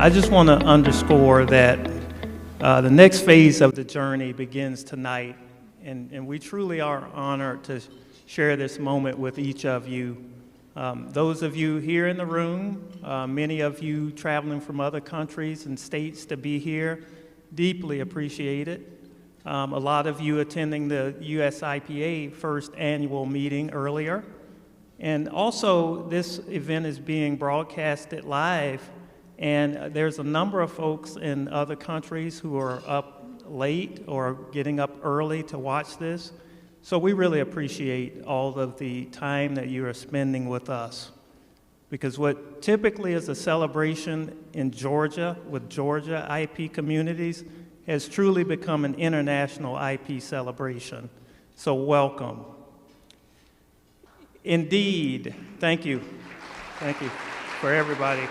I just want to underscore that the next phase of the journey begins tonight, and we truly are honored to share this moment with each of you. Those of you here in the room, many of you traveling from other countries and states to be here, deeply appreciate it. A lot of you attending the USIPA first annual meeting earlier. And also, this event is being broadcasted live, and there's a number of folks in other countries who are up late or getting up early to watch this. So we really appreciate all of the time that you are spending with us. Because what typically is a celebration in Georgia with Georgia IP communities has truly become an international IP celebration. So welcome. Indeed, thank you for everybody.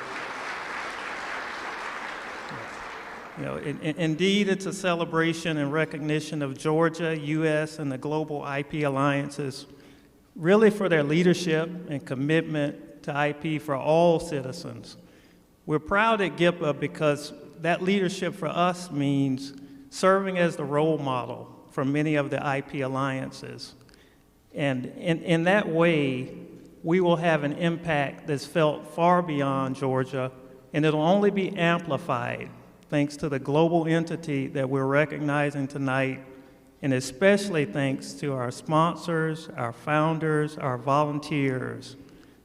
You know, indeed, it's a celebration and recognition of Georgia, U.S., and the global IP alliances, really for their leadership and commitment to IP for all citizens. We're proud at GIPA because that leadership for us means serving as the role model for many of the IP alliances. And in that way, we will have an impact that's felt far beyond Georgia, and it'll only be amplified thanks to the global entity that we're recognizing tonight, and especially thanks to our sponsors, our founders, our volunteers.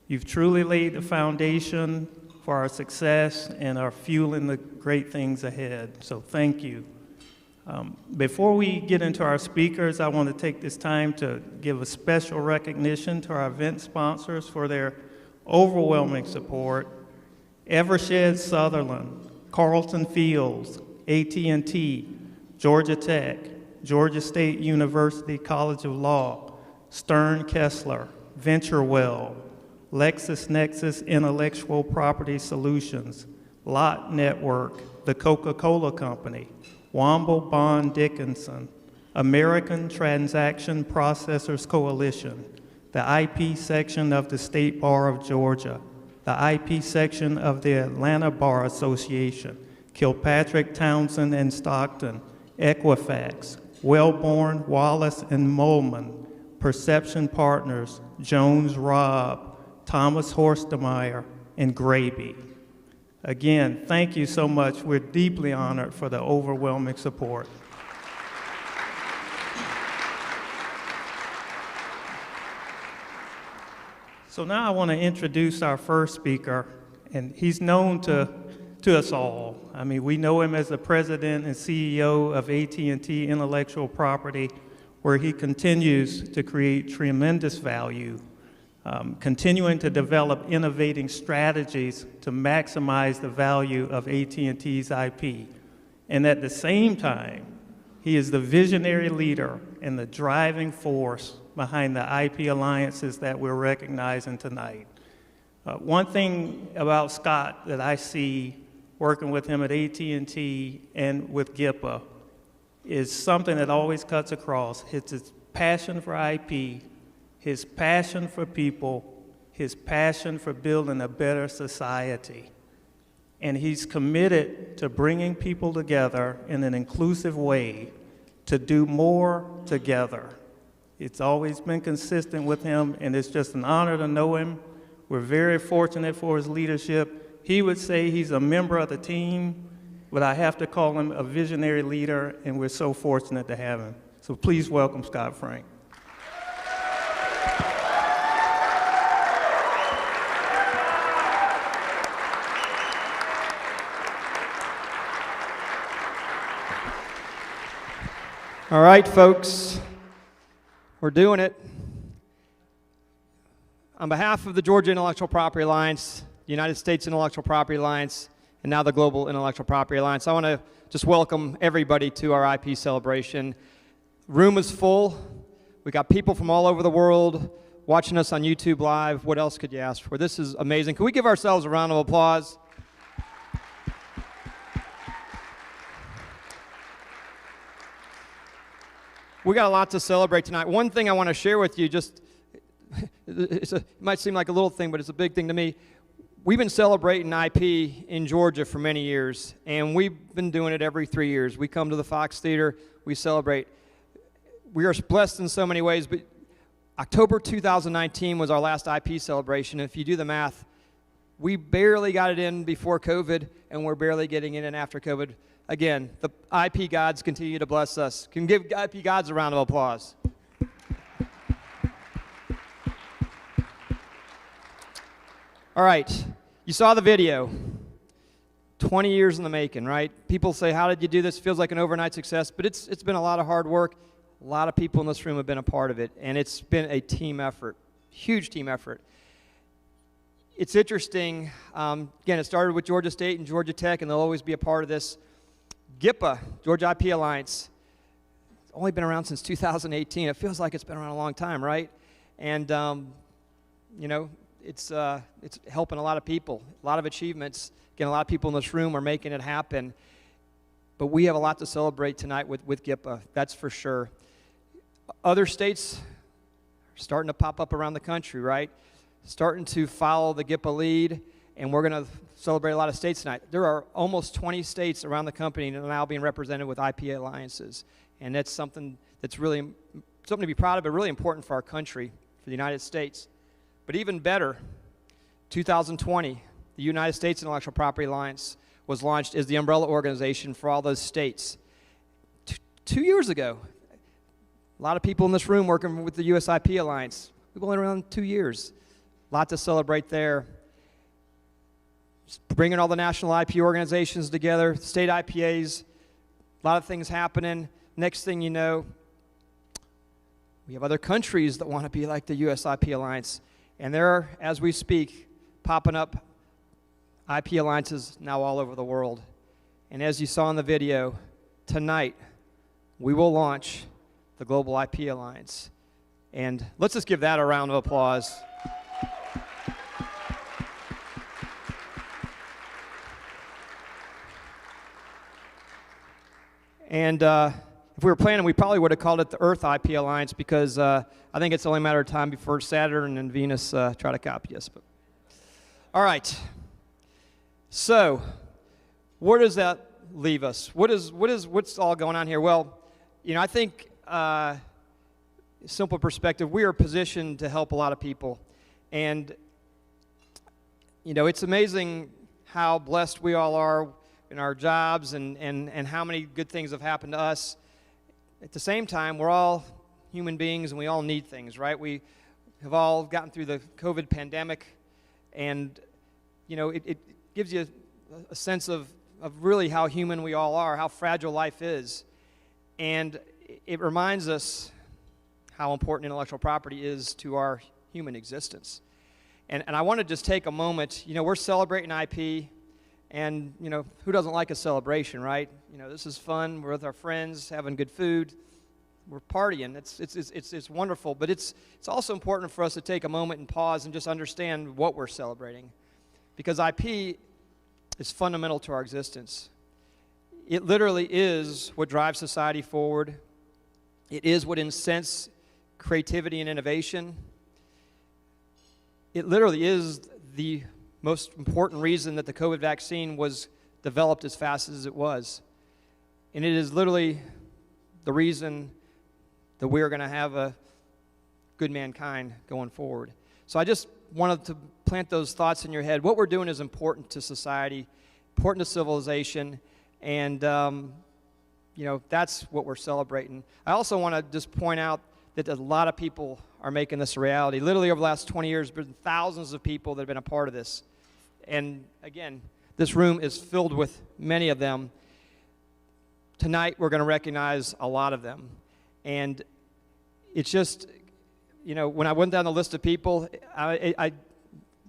You've truly laid the foundation for our success and are fueling the great things ahead, so thank you. Before we get into our speakers, I want to take this time to give a special recognition to our event sponsors for their overwhelming support. Evershed Sutherland, Carlton Fields, AT&T, Georgia Tech, Georgia State University College of Law, Stern Kessler, VentureWell, LexisNexis Intellectual Property Solutions, Lot Network, the Coca-Cola Company, Womble Bond Dickinson, American Transaction Processors Coalition, the IP section of the State Bar of Georgia, the IP section of the Atlanta Bar Association, Kilpatrick, Townsend, and Stockton, Equifax, Wellborn, Wallace, and Molman, Perception Partners, Jones Robb, Thomas Horstemeyer, and Graby. Again, thank you so much. We're deeply honored for the overwhelming support. So now I want to introduce our first speaker, and he's known to us all. I mean, we know him as the president and CEO of AT&T Intellectual Property, where he continues to create tremendous value, continuing to develop innovating strategies to maximize the value of AT&T's IP. And at the same time, he is the visionary leader and the driving force behind the IP alliances that we're recognizing tonight. One thing about Scott that I see working with him at AT&T and with GIPA is something that always cuts across. It's his passion for IP, his passion for people, his passion for building a better society. And he's committed to bringing people together in an inclusive way to do more together. It's always been consistent with him, and it's just an honor to know him. We're very fortunate for his leadership. He would say he's a member of the team, but I have to call him a visionary leader, and we're so fortunate to have him. So please welcome Scott Frank. All right, folks, we're doing it. On behalf of the Georgia Intellectual Property Alliance, the United States Intellectual Property Alliance, and now the Global Intellectual Property Alliance, I want to just welcome everybody to our IP celebration. The room is full. We got people from all over the world watching us on YouTube Live. What else could you ask for? This is amazing. Can we give ourselves a round of applause? We got a lot to celebrate tonight. One thing I want to share with you, it might seem like a little thing, but it's a big thing to me. we've been celebrating IP in Georgia for many years, and we've been doing it every 3 years. We come to the Fox Theater, we celebrate. We are blessed in so many ways, but October 2019 was our last IP celebration. If you do the math, we barely got it in before COVID, and we're barely getting it in after COVID. Again, the IP gods continue to bless us. Can give IP gods a round of applause. All right, you saw the video. 20 years in the making, right? People say, how did you do this? Feels like an overnight success, but it's been a lot of hard work. A lot of people in this room have been a part of it, and it's been a team effort, huge team effort. It's interesting, again, it started with Georgia State and Georgia Tech, and they'll always be a part of this. GIPA, Georgia IP Alliance, it's only been around since 2018. It feels like it's been around a long time, right? And, you know, it's helping a lot of people, a lot of achievements. Again, a lot of people in this room are making it happen. But we have a lot to celebrate tonight with GIPA, that's for sure. Other states are starting to pop up around the country, right? Starting to follow the GIPA lead, and we're going to celebrate a lot of states tonight. There are almost 20 states around the country that are now being represented with IP alliances, and that's something that's really something to be proud of, but really important for our country, for the United States. But even better, 2020, the United States Intellectual Property Alliance was launched as the umbrella organization for all those states. 2 years ago, a lot of people in this room working with the US IP Alliance. We've only been around 2 years. A lot to celebrate there. Bringing all the national IP organizations together, state IPAs, a lot of things happening. Next thing you know, we have other countries that want to be like the US IP Alliance. And there are, as we speak, popping up IP alliances now all over the world. And as you saw in the video, tonight we will launch the Global IP Alliance. And let's just give that a round of applause. And if we were planning, we probably would have called it the Earth IP Alliance, because I think it's only a matter of time before Saturn and Venus try to copy us. But all right. So, where does that leave us? What's all going on here? Well, you know, I think, simple perspective, we are positioned to help a lot of people. And, you know, it's amazing how blessed we all are in our jobs and how many good things have happened to us. At the same time, we're all human beings and we all need things, right? We have all gotten through the COVID pandemic, and, you know, it gives you a sense of really how human we all are, how fragile life is. And it reminds us how important intellectual property is to our human existence. And I want to just take a moment. You know, we're celebrating IP, and, you know, who doesn't like a celebration, right? You know, this is fun. We're with our friends, having good food. We're partying. It's wonderful. But it's also important for us to take a moment and pause and just understand what we're celebrating, because IP is fundamental to our existence. It literally is what drives society forward. It is what incents creativity and innovation. It literally is the most important reason that the COVID vaccine was developed as fast as it was. And it is literally the reason that we are going to have a good mankind going forward. So I just wanted to plant those thoughts in your head. What we're doing is important to society, important to civilization, and you know, that's what we're celebrating. I also want to just point out that a lot of people are making this a reality. Literally over the last 20 years, there's been thousands of people that have been a part of this. And again, this room is filled with many of them. Tonight, we're going to recognize a lot of them. And it's just, you know, when I went down the list of people,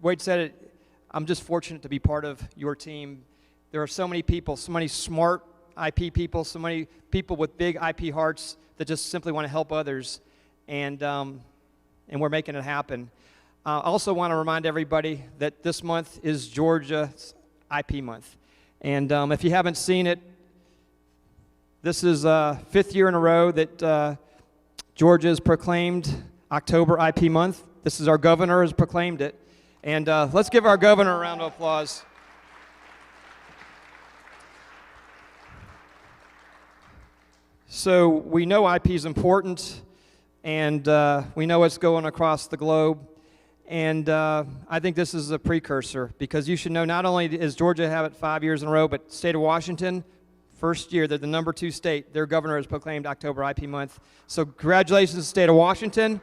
Wade said it, I'm just fortunate to be part of your team. There are so many people, so many smart IP people, so many people with big IP hearts that just simply want to help others. And we're making it happen. I also want to remind everybody that this month is Georgia's IP month. And if you haven't seen it, this is 5th year in a row that Georgia has proclaimed October IP month. This is our governor has proclaimed it. And let's give our governor a round of applause. So we know IP is important, and we know it's going across the globe. And I think this is a precursor, because you should know not only does Georgia have it 5 years in a row, but state of Washington, first year, they're the number 2 state. Their governor has proclaimed October IP month. So congratulations, state of Washington.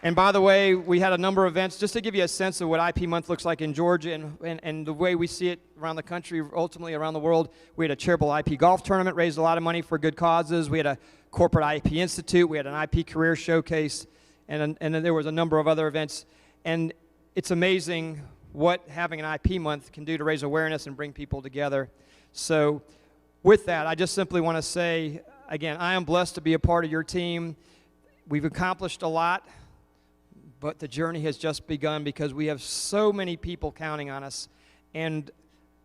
And by the way, we had a number of events, just to give you a sense of what IP month looks like in Georgia and the way we see it around the country, ultimately around the world. We had a charitable IP golf tournament, raised a lot of money for good causes. We had a corporate IP institute. We had an IP career showcase. And then there was a number of other events. And it's amazing what having an IP month can do to raise awareness and bring people together. So with that, I just simply want to say, again, I am blessed to be a part of your team. We've accomplished a lot, but the journey has just begun, because we have so many people counting on us. And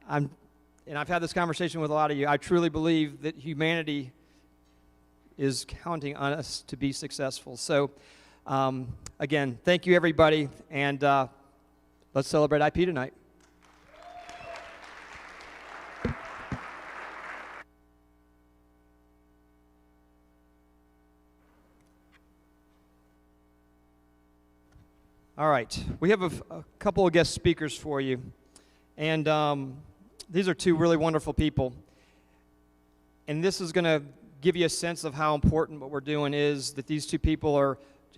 I've had this conversation with a lot of you. I truly believe that humanity is counting on us to be successful. So again, thank you, everybody, and let's celebrate IP tonight. All right, we have a couple of guest speakers for you, and these are 2 really wonderful people, and this is going to give you a sense of how important what we're doing is, that these 2 people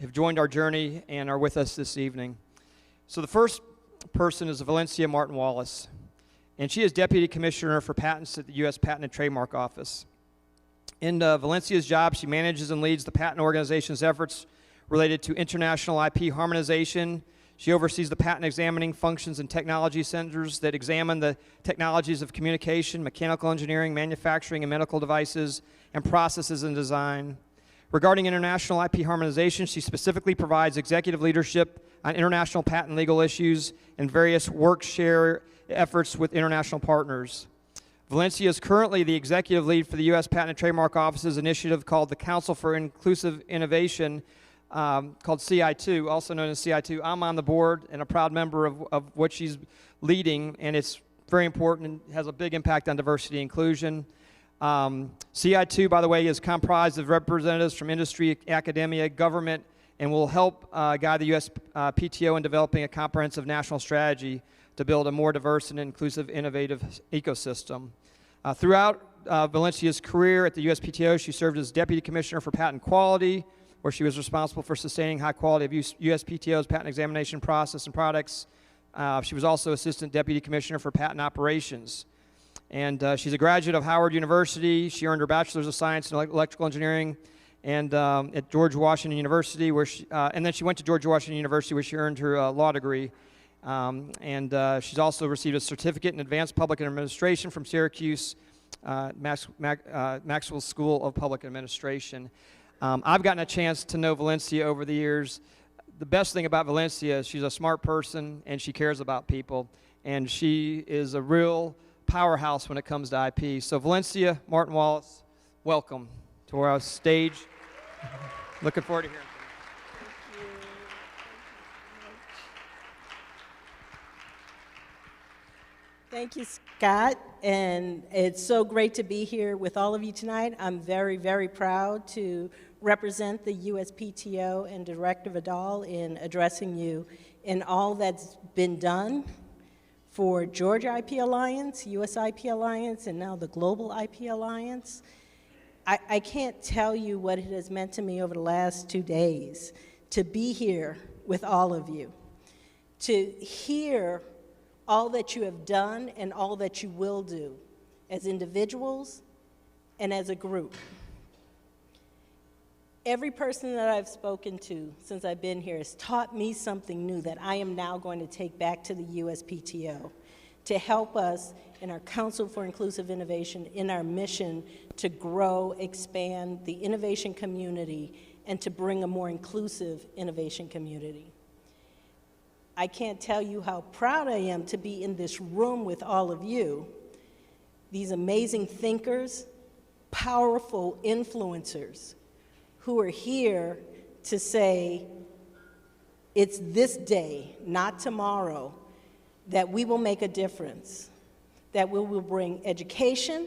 have joined our journey and are with us this evening. So the first person is Valencia Martin Wallace, and she is Deputy Commissioner for Patents at the U.S. Patent and Trademark Office. In Valencia's job, she manages and leads the patent organization's efforts related to international IP harmonization. She oversees the patent examining functions and technology centers that examine the technologies of communication, mechanical engineering, manufacturing, and medical devices, and processes and design. Regarding international IP harmonization, she specifically provides executive leadership on international patent legal issues and various work share efforts with international partners. Valencia is currently the executive lead for the U.S. Patent and Trademark Office's initiative called the Council for Inclusive Innovation, called CI2, also known as CI2. I'm on the board and a proud member of what she's leading, and it's very important and has a big impact on diversity and inclusion. CI2, by the way, is comprised of representatives from industry, academia, government, and will help guide the U.S. PTO in developing a comprehensive national strategy to build a more diverse and inclusive, innovative ecosystem. Throughout Valencia's career at the USPTO, she served as Deputy Commissioner for Patent Quality, where she was responsible for sustaining high quality of USPTO's patent examination process and products. She was also Assistant Deputy Commissioner for Patent Operations. And she's a graduate of Howard University. She earned her Bachelor's of Science in Electrical Engineering and at George Washington University, and then she went to George Washington University, where she earned her law degree. She's also received a certificate in Advanced Public Administration from Syracuse Maxwell School of Public Administration. I've gotten a chance to know Valencia over the years. The best thing about Valencia is she's a smart person and she cares about people, and she is a real powerhouse when it comes to IP. So Valencia Martin Wallace, welcome to our stage. Looking forward to hearing from you. Thank you, Scott, and it's so great to be here with all of you tonight. I'm very, very proud to represent the USPTO and Director Vidal in addressing you in all that's been done for Georgia IP Alliance, US IP Alliance, and now the Global IP Alliance. I can't tell you what it has meant to me over the last 2 days to be here with all of you, to hear all that you have done and all that you will do as individuals and as a group. Every person that I've spoken to since I've been here has taught me something new that I am now going to take back to the USPTO to help us in our Council for Inclusive Innovation, in our mission to grow, expand the innovation community, and to bring a more inclusive innovation community. I can't tell you how proud I am to be in this room with all of you, these amazing thinkers, powerful influencers, who are here to say, It's this day, not tomorrow, that we will make a difference, that we will bring education,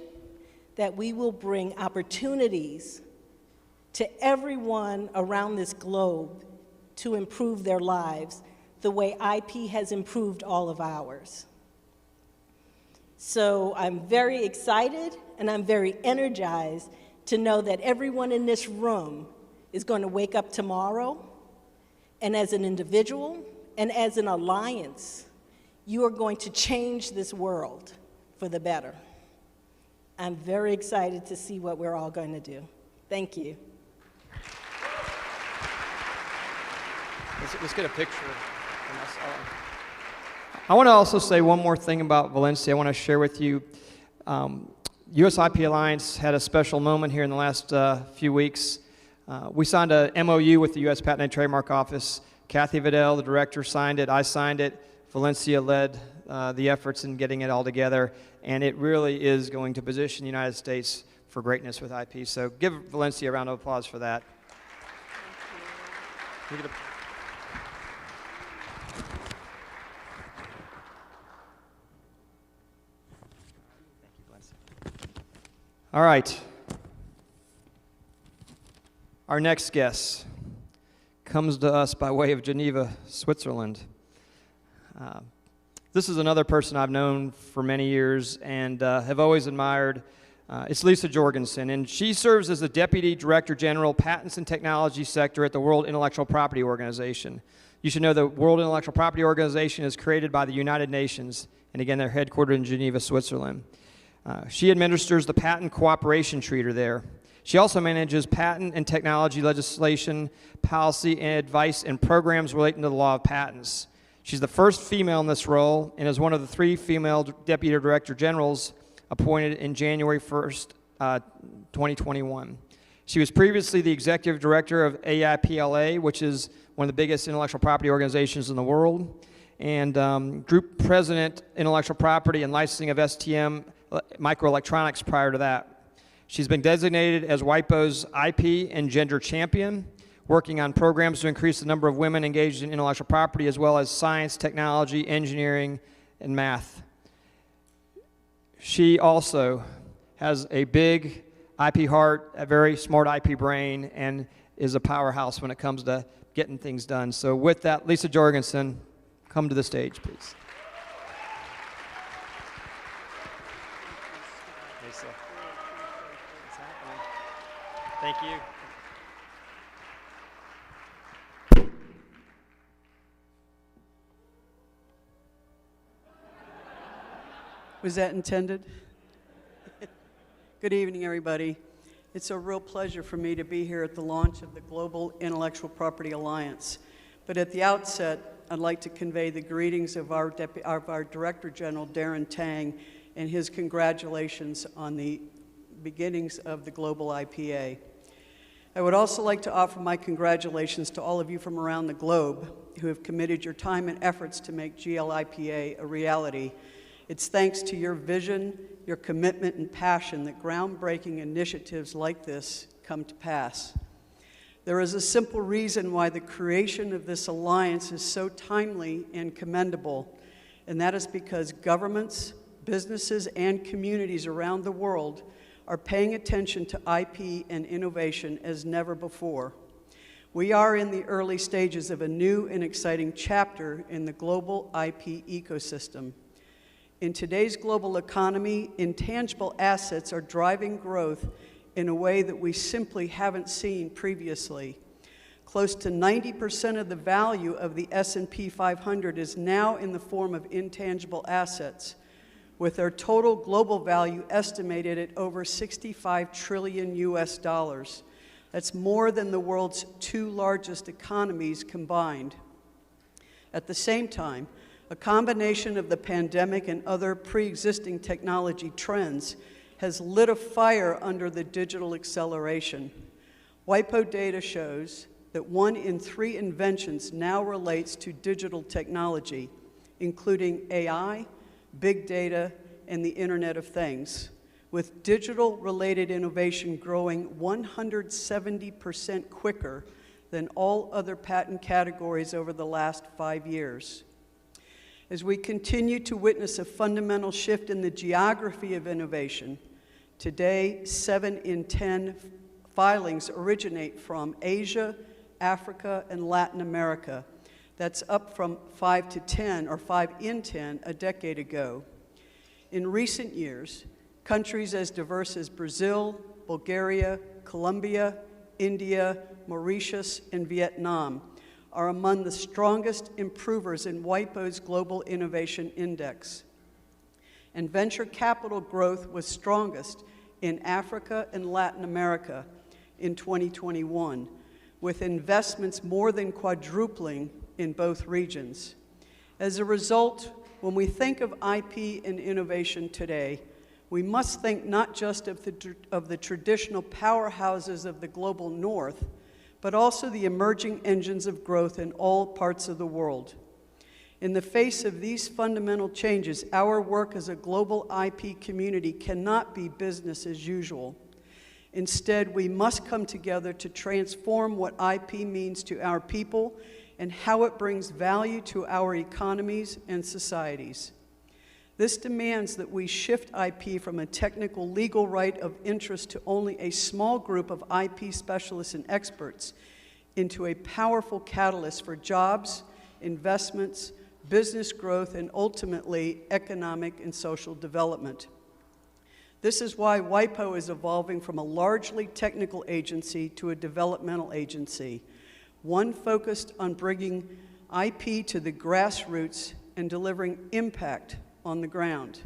that we will bring opportunities to everyone around this globe to improve their lives the way IP has improved all of ours. So I'm very excited and I'm very energized to know that everyone in this room is going to wake up tomorrow, and as an individual and as an alliance, you are going to change this world for the better. I'm very excited to see what we're all going to do. Thank you. Let's get a picture. I want to also say one more thing about Valencia. I want to share with you. US IP Alliance had a special moment here in the last few weeks. We signed a MOU with the U.S. Patent and Trademark Office. Kathy Vidal, the director, signed it. I signed it. Valencia led the efforts in getting it all together, and it really is going to position the United States for greatness with IP. So give Valencia a round of applause for that. Thank you. All right. Our next guest comes to us by way of Geneva, Switzerland. This is another person I've known for many years and have always admired. It's Lisa Jorgensen, and she serves as the Deputy Director General, Patents and Technology Sector at the World Intellectual Property Organization. You should know the World Intellectual Property Organization is created by the United Nations, and again, they're headquartered in Geneva, Switzerland. She administers the Patent Cooperation Treaty there. She also manages patent and technology legislation, policy, and advice and programs relating to the law of patents. She's the first female in this role and is one of the 3 female Deputy Director Generals appointed in January 1st, 2021. She was previously the Executive Director of AIPLA, which is one of the biggest intellectual property organizations in the world, and Group President, Intellectual Property and Licensing of STM Microelectronics prior to that. She's been designated as WIPO's IP and Gender Champion, working on programs to increase the number of women engaged in intellectual property, as well as science, technology, engineering, and math. She also has a big IP heart, a very smart IP brain, and is a powerhouse when it comes to getting things done. So with that, Lisa Jorgensen, come to the stage, please. Lisa. What's happening? Thank you. Was that intended? Good evening, everybody. It's a real pleasure for me to be here at the launch of the Global Intellectual Property Alliance. But at the outset, I'd like to convey the greetings of our Director General, Darren Tang, and his congratulations on the beginnings of the Global IPA. I would also like to offer my congratulations to all of you from around the globe who have committed your time and efforts to make GLIPA a reality. It's thanks to your vision, your commitment, and passion that groundbreaking initiatives like this come to pass. There is a simple reason why the creation of this alliance is so timely and commendable, and that is because governments, businesses, and communities around the world are paying attention to IP and innovation as never before. We are in the early stages of a new and exciting chapter in the global IP ecosystem. In today's global economy, intangible assets are driving growth in a way that we simply haven't seen previously. Close to 90% of the value of the S&P 500 is now in the form of intangible assets, with their total global value estimated at over $65 trillion US. That's more than the world's 2 largest economies combined. At the same time, a combination of the pandemic and other pre-existing technology trends has lit a fire under the digital acceleration. WIPO data shows that 1 in 3 inventions now relates to digital technology, including AI, big data, and the Internet of Things, with digital-related innovation growing 170% quicker than all other patent categories over the last 5 years. As we continue to witness a fundamental shift in the geography of innovation, today 7 in 10 filings originate from Asia, Africa, and Latin America. That's up from 5 to 10, or 5 in 10, a decade ago. In recent years, countries as diverse as Brazil, Bulgaria, Colombia, India, Mauritius, and Vietnam are among the strongest improvers in WIPO's Global Innovation Index. And venture capital growth was strongest in Africa and Latin America in 2021, with investments more than quadrupling in both regions. As a result, when we think of IP and innovation today, we must think not just of the traditional powerhouses of the global north, but also the emerging engines of growth in all parts of the world. In the face of these fundamental changes, our work as a global IP community cannot be business as usual. Instead, we must come together to transform what IP means to our people and how it brings value to our economies and societies. This demands that we shift IP from a technical legal right of interest to only a small group of IP specialists and experts into a powerful catalyst for jobs, investments, business growth, and ultimately economic and social development. This is why WIPO is evolving from a largely technical agency to a developmental agency, one focused on bringing IP to the grassroots and delivering impact on the ground.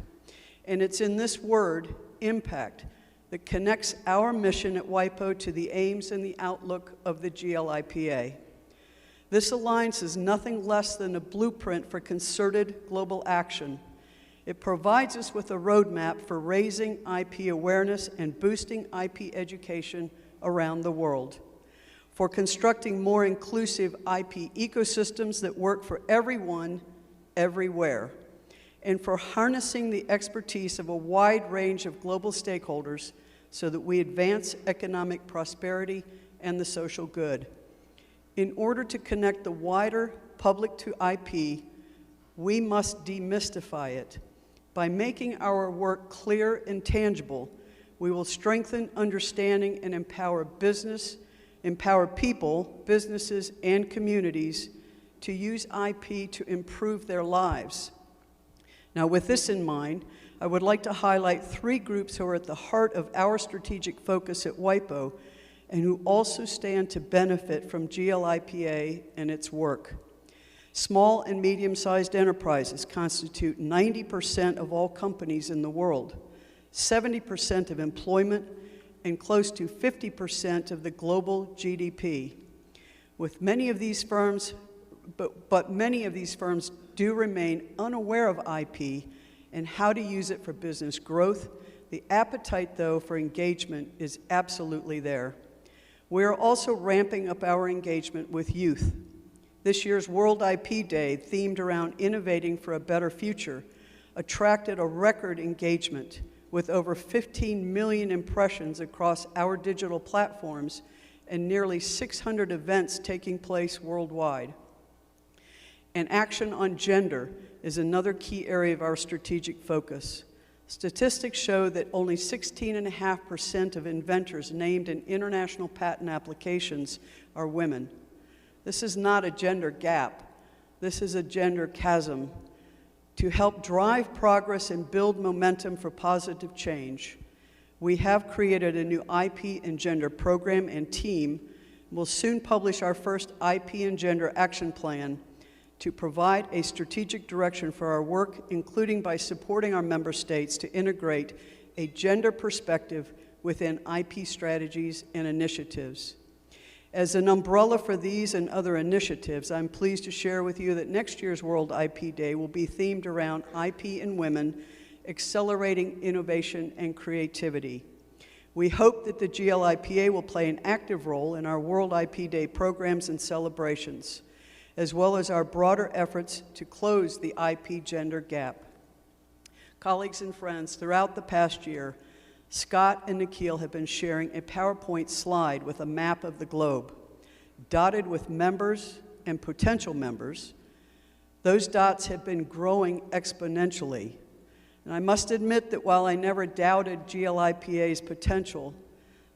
And it's in this word, impact, that connects our mission at WIPO to the aims and the outlook of the GLIPA. This alliance is nothing less than a blueprint for concerted global action. It provides us with a roadmap for raising IP awareness and boosting IP education around the world, for constructing more inclusive IP ecosystems that work for everyone, everywhere, and for harnessing the expertise of a wide range of global stakeholders so that we advance economic prosperity and the social good. In order to connect the wider public to IP, we must demystify it. By making our work clear and tangible, we will strengthen understanding and empower people, businesses, and communities to use IP to improve their lives. Now, with this in mind, I would like to highlight 3 groups who are at the heart of our strategic focus at WIPO and who also stand to benefit from GLIPA and its work. Small and medium-sized enterprises constitute 90% of all companies in the world, 70% of employment, and close to 50% of the global GDP. With many of these firms, but many of these firms do remain unaware of IP and how to use it for business growth. The appetite, though, for engagement is absolutely there. We are also ramping up our engagement with youth. This year's World IP Day, themed around innovating for a better future, attracted a record engagement with over 15 million impressions across our digital platforms and nearly 600 events taking place worldwide. And action on gender is another key area of our strategic focus. Statistics show that only 16.5% of inventors named in international patent applications are women. This is not a gender gap. This is a gender chasm. To help drive progress and build momentum for positive change, we have created a new IP and gender program and team. We'll soon publish our first IP and gender action plan to provide a strategic direction for our work, including by supporting our member states to integrate a gender perspective within IP strategies and initiatives. As an umbrella for these and other initiatives, I'm pleased to share with you that next year's World IP Day will be themed around IP and women, accelerating innovation and creativity. We hope that the GLIPA will play an active role in our World IP Day programs and celebrations, as well as our broader efforts to close the IP gender gap. Colleagues and friends, throughout the past year, Scott and Nikhil have been sharing a PowerPoint slide with a map of the globe. dotted with members and potential members. Those dots have been growing exponentially. And I must admit that while I never doubted GLIPA's potential,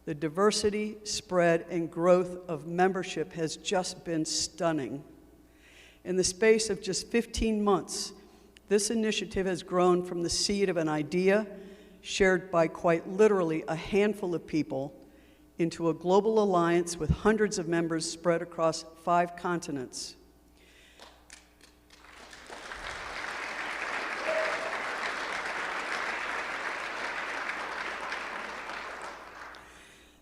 the diversity, spread, and growth of membership has just been stunning. In the space of just 15 months, this initiative has grown from the seed of an idea shared by quite literally a handful of people into a global alliance with hundreds of members spread across 5 continents.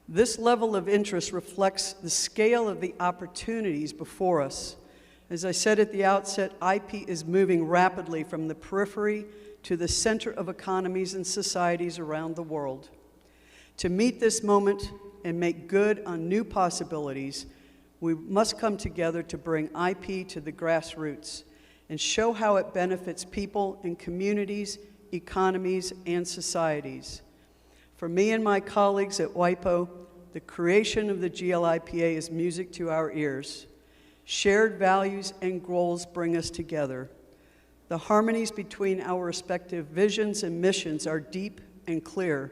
This level of interest reflects the scale of the opportunities before us. As I said at the outset, IP is moving rapidly from the periphery to the center of economies and societies around the world. To meet this moment and make good on new possibilities, we must come together to bring IP to the grassroots and show how it benefits people and communities, economies, and societies. For me and my colleagues at WIPO, the creation of the GLIPA is music to our ears. Shared values and goals bring us together. The harmonies between our respective visions and missions are deep and clear,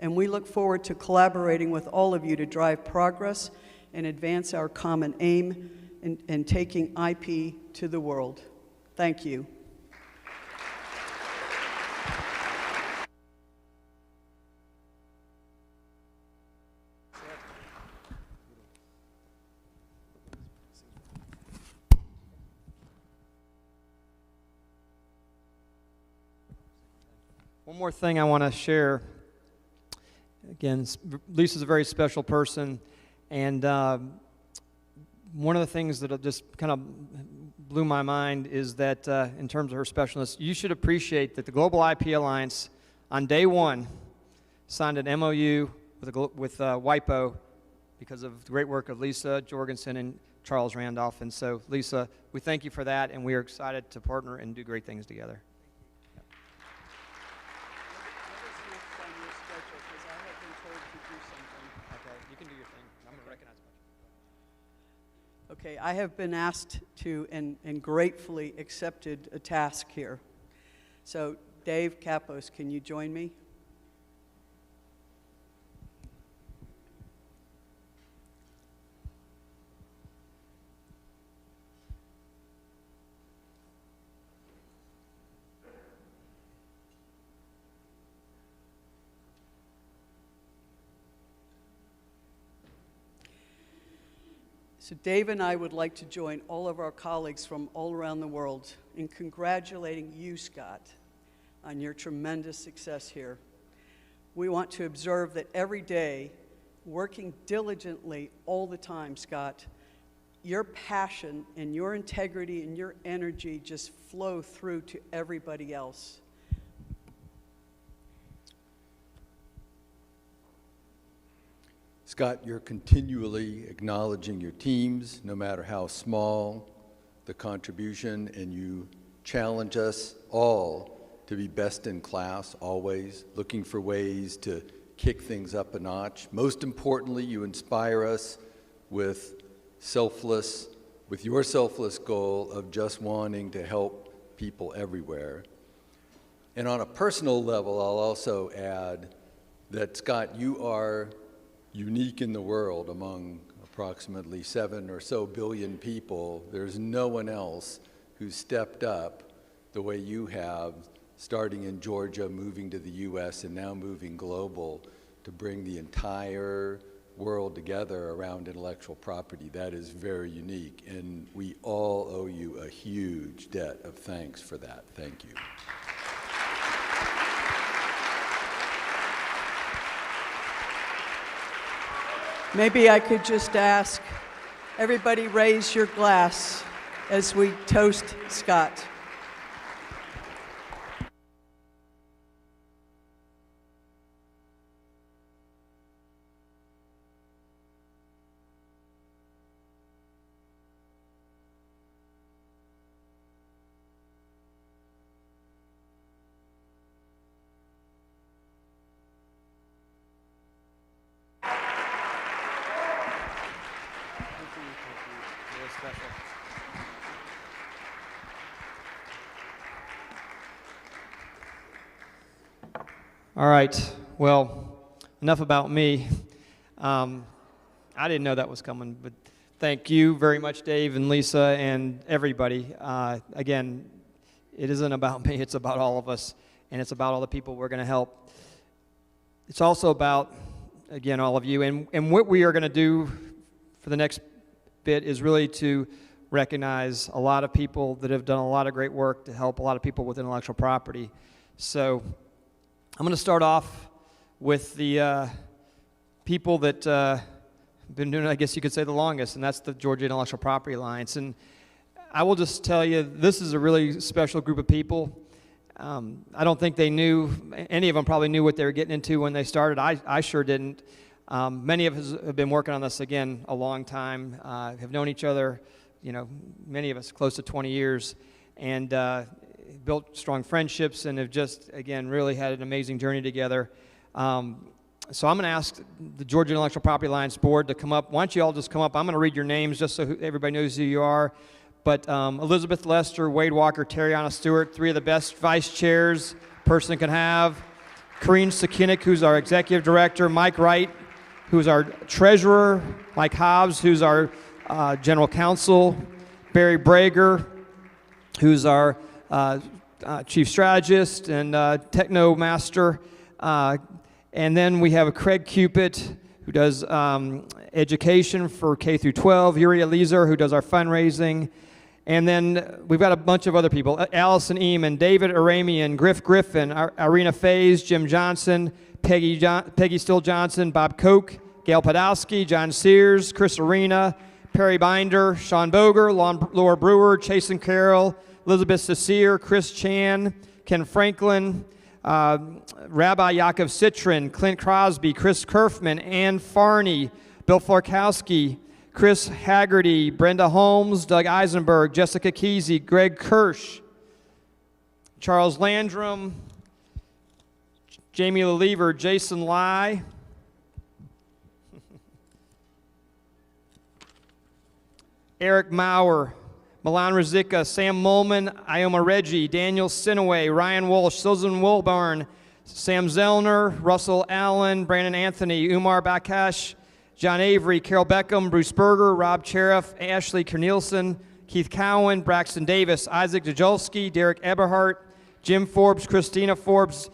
and we look forward to collaborating with all of you to drive progress and advance our common aim in taking IP to the world. Thank you. One more thing I want to share. Again, Lisa's a very special person, and one of the things that just kind of blew my mind is that in terms of her specialness, you should appreciate that the Global IP Alliance on day one signed an MOU with WIPO because of the great work of Lisa Jorgensen and Charles Randolph. And so, Lisa, we thank you for that, and we are excited to partner and do great things together. Okay, I have been asked to and gratefully accepted a task here. So, Dave Kapos, can you join me? So Dave and I would like to join all of our colleagues from all around the world in congratulating you, Scott, on your tremendous success here. We want to observe that every day, working diligently all the time, Scott, your passion and your integrity and your energy just flow through to everybody else. Scott, you're continually acknowledging your teams, no matter how small the contribution, and you challenge us all to be best in class, always looking for ways to kick things up a notch. Most importantly, you inspire us with your selfless goal of just wanting to help people everywhere. And on a personal level, I'll also add that, Scott, you are unique in the world among approximately 7 or so billion people. There's no one else who's stepped up the way you have, starting in Georgia, moving to the US, and now moving global to bring the entire world together around intellectual property. That is very unique, and we all owe you a huge debt of thanks for that. Thank you. Maybe I could just ask everybody raise your glass as we toast Scott. special. All right, well, enough about me. I didn't know that was coming, but thank you very much, Dave and Lisa and everybody. Again, it isn't about me, it's about all of us, and it's about all the people we're going to help. It's also about, again, all of you, and what we are going to do for the next bit is really to recognize a lot of people that have done a lot of great work to help a lot of people with intellectual property. So I'm going to start off with the people that have been doing it, I guess you could say, the longest, and that's the Georgia Intellectual Property Alliance. And I will just tell you, this is a really special group of people. I don't think they knew, any of them probably knew what they were getting into when they started. I sure didn't. Many of us have been working on this, again, a long time, have known each other, many of us close to 20 years, and built strong friendships and have just, again, really had an amazing journey together. So I'm going to ask the Georgia Intellectual Property Alliance Board to come up. Why don't you all just come up? I'm going to read your names just so everybody knows who you are. But Elizabeth Lester, Wade Walker, Terriana Stewart, three of the best vice chairs a person can have. Karine Sakinik, who's our executive director. Mike Wright, who's our treasurer. Mike Hobbs, who's our general counsel. Barry Brager, who's our chief strategist and techno master. And then we have Craig Cupid, who does education for K through 12. Yuri Eliezer, who does our fundraising. And then we've got a bunch of other people. Allison Eamon, David Aramian, Griff Griffin, Irina Faze, Jim Johnson, Peggy Still Johnson, Bob Koch, Gail Podolsky, John Sears, Chris Arena, Perry Binder, Sean Boger, Laura Brewer, Chasen Carroll, Elizabeth Cecere, Chris Chan, Ken Franklin, Rabbi Yaakov Citrin, Clint Crosby, Chris Kerfman, Ann Farney, Bill Flarkowski, Chris Haggerty, Brenda Holmes, Doug Eisenberg, Jessica Kesey, Greg Kirsch, Charles Landrum, Jamie Leliever, Jason Lai, Eric Maurer, Milan Rizika, Sam Molman, Ioma Reggie, Daniel Sinaway, Ryan Walsh, Susan Wilburn, Sam Zellner, Russell Allen, Brandon Anthony, Umar Bakash, John Avery, Carol Beckham, Bruce Berger, Rob Cherif, Ashley Cornelison, Keith Cowan, Braxton Davis, Isaac Dajolski, Derek Eberhardt, Jim Forbes, Christina Forbes,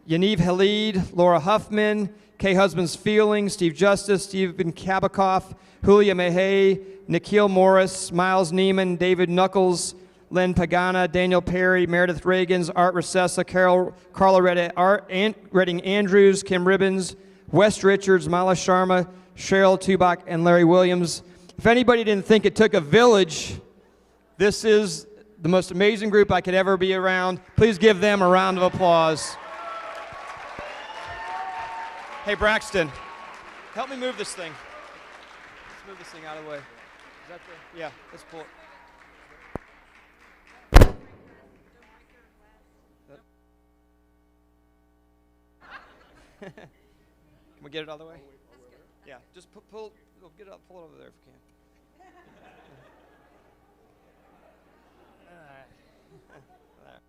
Yaniv Halid, Laura Huffman, Kay Husbands Feeling, Steve Justice, Stephen Kabakoff, Julia Mehay, Nikhil Morris, Miles Neiman, David Knuckles, Len Pagana, Daniel Perry, Meredith Reagans, Art Recessa, Carla Redding Andrews, Kim Ribbons, Wes Richards, Mala Sharma, Cheryl Tubach, and Larry Williams. If anybody didn't think it took a village, this is the most amazing group I could ever be around. Please give them a round of applause. Hey, Braxton, help me move this thing. Let's move this thing out of the way. Is that the, yeah, let's pull it. Can we get it out of the way? Yeah, just pull it up, pull it over there if you can. All right. There.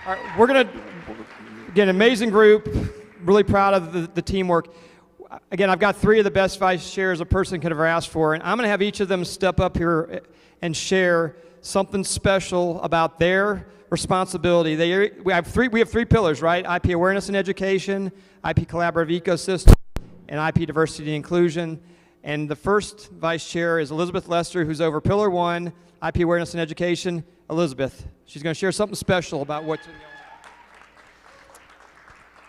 All right, we're going to get an amazing group, really proud of the teamwork. Again, I've got three of the best vice chairs a person could ever ask for, and I'm going to have each of them step up here and share something special about their responsibility. We have three pillars, right? IP awareness and education, IP collaborative ecosystem, and IP diversity and inclusion. And the first vice chair is Elizabeth Lester, who's over pillar 1, IP awareness and education. Elizabeth, she's going to share something special about what's going on.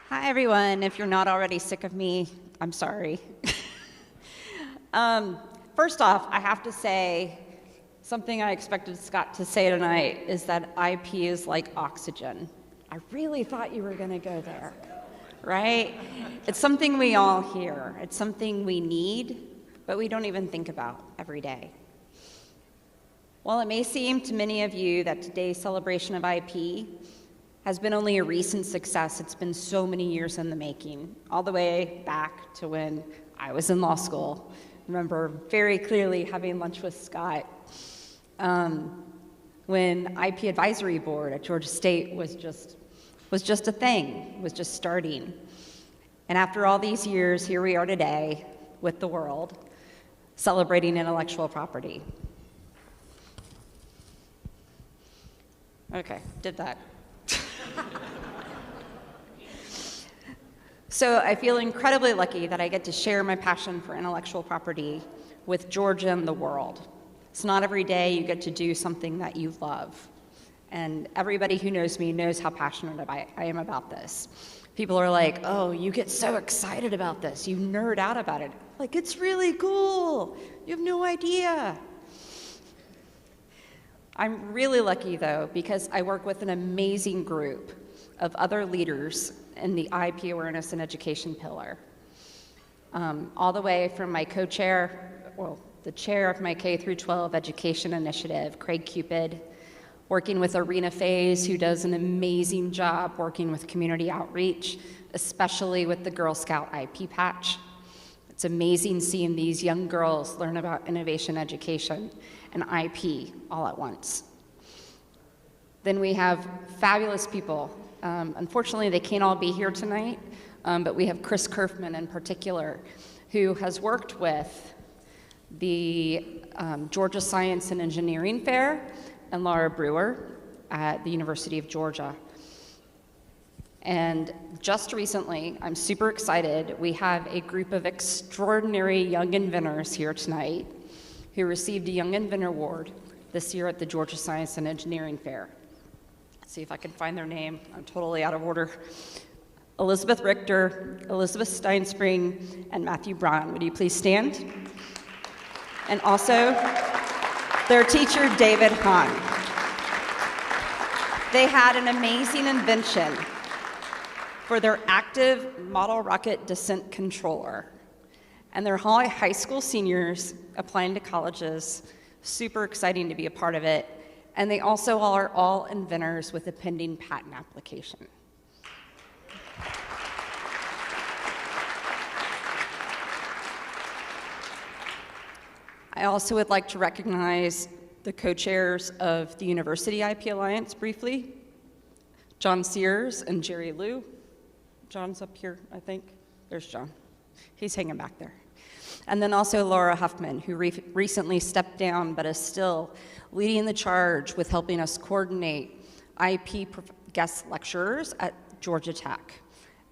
Hi, everyone. If you're not already sick of me, I'm sorry. First off, I have to say, something I expected Scott to say tonight is that IP is like oxygen. I really thought you were going to go there, right? It's something we all hear. It's something we need, but we don't even think about every day. While it may seem to many of you that today's celebration of IP has been only a recent success, it's been so many years in the making, all the way back to when I was in law school. I remember very clearly having lunch with Scott when IP Advisory Board at Georgia State was just a thing, was just starting. And after all these years, here we are today with the world celebrating intellectual property. Okay, did that. So I feel incredibly lucky that I get to share my passion for intellectual property with Georgia and the world. It's not every day you get to do something that you love. And everybody who knows me knows how passionate I am about this. People are like, oh, you get so excited about this. You nerd out about it. Like, it's really cool. You have no idea. I'm really lucky, though, because I work with an amazing group of other leaders in the IP awareness and education pillar. All the way from my co-chair, well, the chair of my K-12 education initiative, Craig Cupid, working with Arena Phase, who does an amazing job working with community outreach, especially with the Girl Scout IP patch. It's amazing seeing these young girls learn about innovation education and IP all at once. Then we have fabulous people. Unfortunately, they can't all be here tonight, but we have Chris Kerfman in particular, who has worked with the Georgia Science and Engineering Fair and Laura Brewer at the University of Georgia. And just recently, I'm super excited, we have a group of extraordinary young inventors here tonight who received a Young Inventor Award this year at the Georgia Science and Engineering Fair. Let's see if I can find their name. I'm totally out of order. Elizabeth Richter, Elizabeth Steinspring, and Matthew Brown. Would you please stand? And also, their teacher, David Hahn. They had an amazing invention for their active model rocket descent controller. And they're high school seniors applying to colleges. Super exciting to be a part of it. And they also are all inventors with a pending patent application. I also would like to recognize the co-chairs of the University IP Alliance briefly, John Sears and Jerry Liu. John's up here, I think. There's John. He's hanging back there. And then also Laura Huffman, who recently stepped down but is still leading the charge with helping us coordinate IP guest lecturers at Georgia Tech.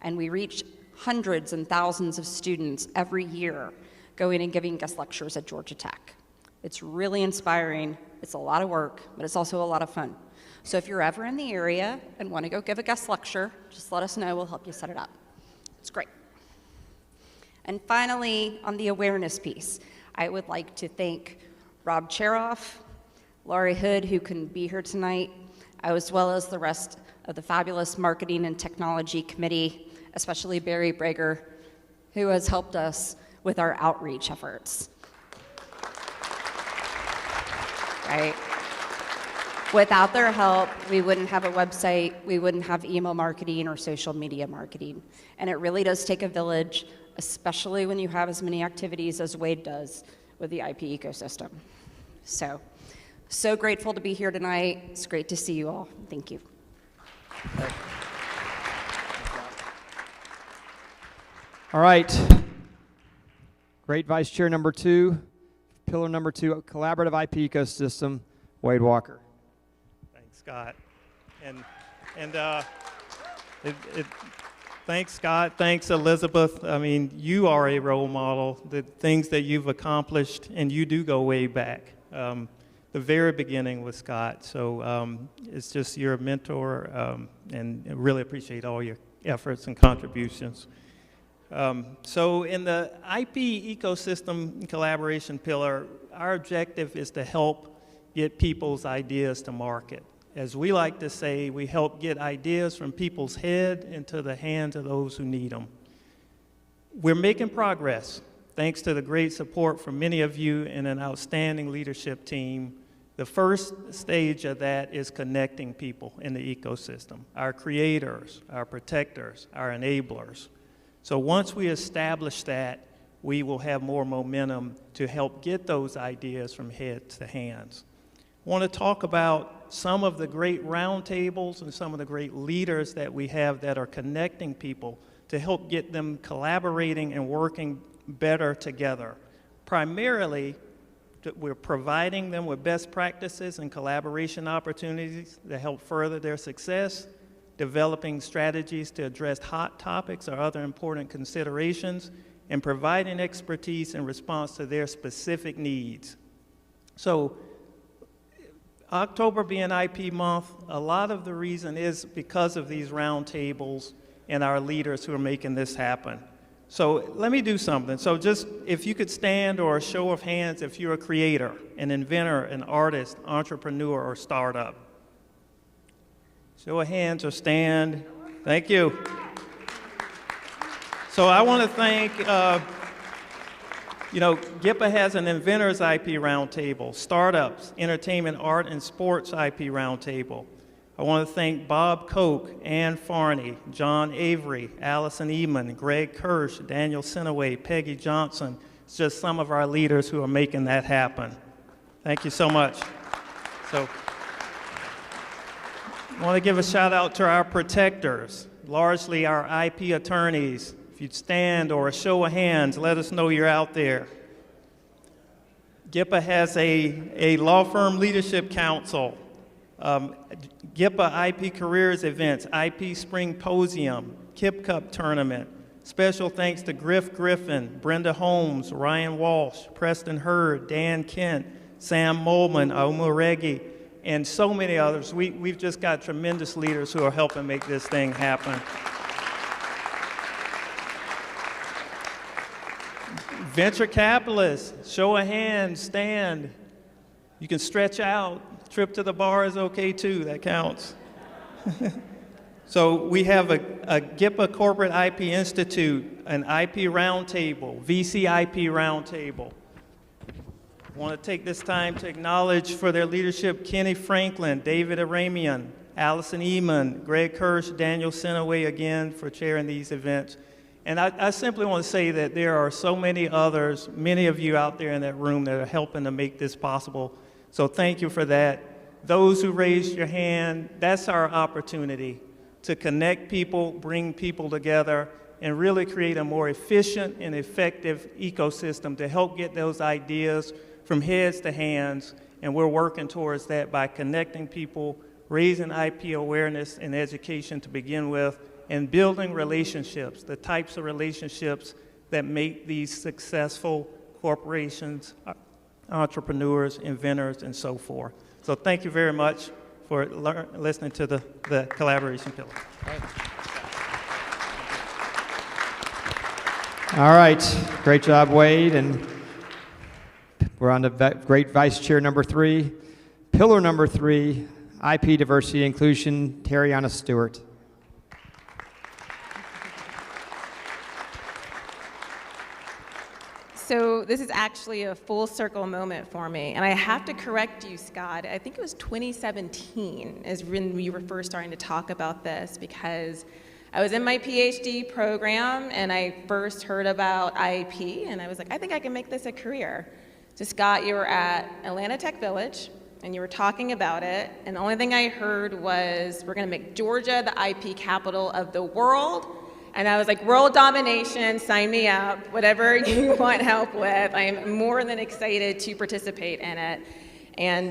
And we reach hundreds and thousands of students every year going and giving guest lectures at Georgia Tech. It's really inspiring. It's a lot of work, but it's also a lot of fun. So if you're ever in the area and want to go give a guest lecture, just let us know. We'll help you set it up. It's great. And finally, on the awareness piece, I would like to thank Rob Cheroff, Laurie Hood, who couldn't be here tonight, as well as the rest of the fabulous Marketing and Technology Committee, especially Barry Brager, who has helped us with our outreach efforts. Right? Without their help, we wouldn't have a website, we wouldn't have email marketing or social media marketing. And it really does take a village, especially when you have as many activities as Wade does with the IP ecosystem. So grateful to be here tonight. It's great to see you all. Thank you. All right. Great Vice Chair number 2, pillar number 2, collaborative IP ecosystem, Wade Walker. Thanks, Scott. Thanks, Scott. Thanks, Elizabeth. I mean, you are a role model. The things that you've accomplished, and you do go way back. The very beginning with Scott. So it's just you're a mentor, and I really appreciate all your efforts and contributions. So in the IP ecosystem collaboration pillar, our objective is to help get people's ideas to market. As we like to say, we help get ideas from people's head into the hands of those who need them. We're making progress, thanks to the great support from many of you and an outstanding leadership team. The first stage of that is connecting people in the ecosystem, our creators, our protectors, our enablers. So once we establish that, we will have more momentum to help get those ideas from head to hands. I want to talk about some of the great roundtables and some of the great leaders that we have that are connecting people to help get them collaborating and working better together. Primarily, we're providing them with best practices and collaboration opportunities that help further their success, developing strategies to address hot topics or other important considerations, and providing expertise in response to their specific needs. So, October being IP month, a lot of the reason is because of these roundtables and our leaders who are making this happen. So let me do something. So just if you could stand, or a show of hands if you're a creator, an inventor, an artist, entrepreneur, or startup. Show of hands or stand. Thank you. So I want to thank, GIPA has an Inventors IP Roundtable, Startups, Entertainment, Art, and Sports IP Roundtable. I want to thank Bob Koch, Ann Farney, John Avery, Allison Eman, Greg Kirsch, Daniel Sinaway, Peggy Johnson. It's just some of our leaders who are making that happen. Thank you so much. So, I want to give a shout out to our protectors, largely our IP attorneys. If you'd stand, or a show of hands, let us know you're out there. GIPA has a law firm leadership council. GIPA IP Careers events, IP Spring Posium, Kip Cup Tournament. Special thanks to Griff Griffin, Brenda Holmes, Ryan Walsh, Preston Hurd, Dan Kent, Sam Molman, Omuregi, and so many others. We've just got tremendous leaders who are helping make this thing happen. Venture capitalists, show of hands, stand. You can stretch out. Trip to the bar is okay too, that counts. So we have a GIPA Corporate IP Institute, an IP Roundtable, VC IP Roundtable. I want to take this time to acknowledge for their leadership Kenny Franklin, David Aramian, Allison Eman, Greg Kirsch, Daniel Sinaway again for chairing these events. And I simply want to say that there are so many others, many of you out there in that room that are helping to make this possible. So thank you for that. Those who raised your hand, that's our opportunity to connect people, bring people together, and really create a more efficient and effective ecosystem to help get those ideas from heads to hands. And we're working towards that by connecting people, raising IP awareness and education to begin with, and building relationships, the types of relationships that make these successful corporations, entrepreneurs, inventors, and so forth. So thank you very much for listening to the collaboration pillar. All right, great job, Wade. And we're on to great Vice Chair number 3. Pillar number 3, IP Diversity Inclusion, Tariana Stewart. So this is actually a full circle moment for me. And I have to correct you, Scott. I think it was 2017 is when we were first starting to talk about this, because I was in my PhD program and I first heard about IP and I was like, I think I can make this a career. So Scott, you were at Atlanta Tech Village and you were talking about it, and the only thing I heard was, we're gonna make Georgia the IP capital of the world. And I was like, world domination, sign me up, whatever you want help with. I am more than excited to participate in it. And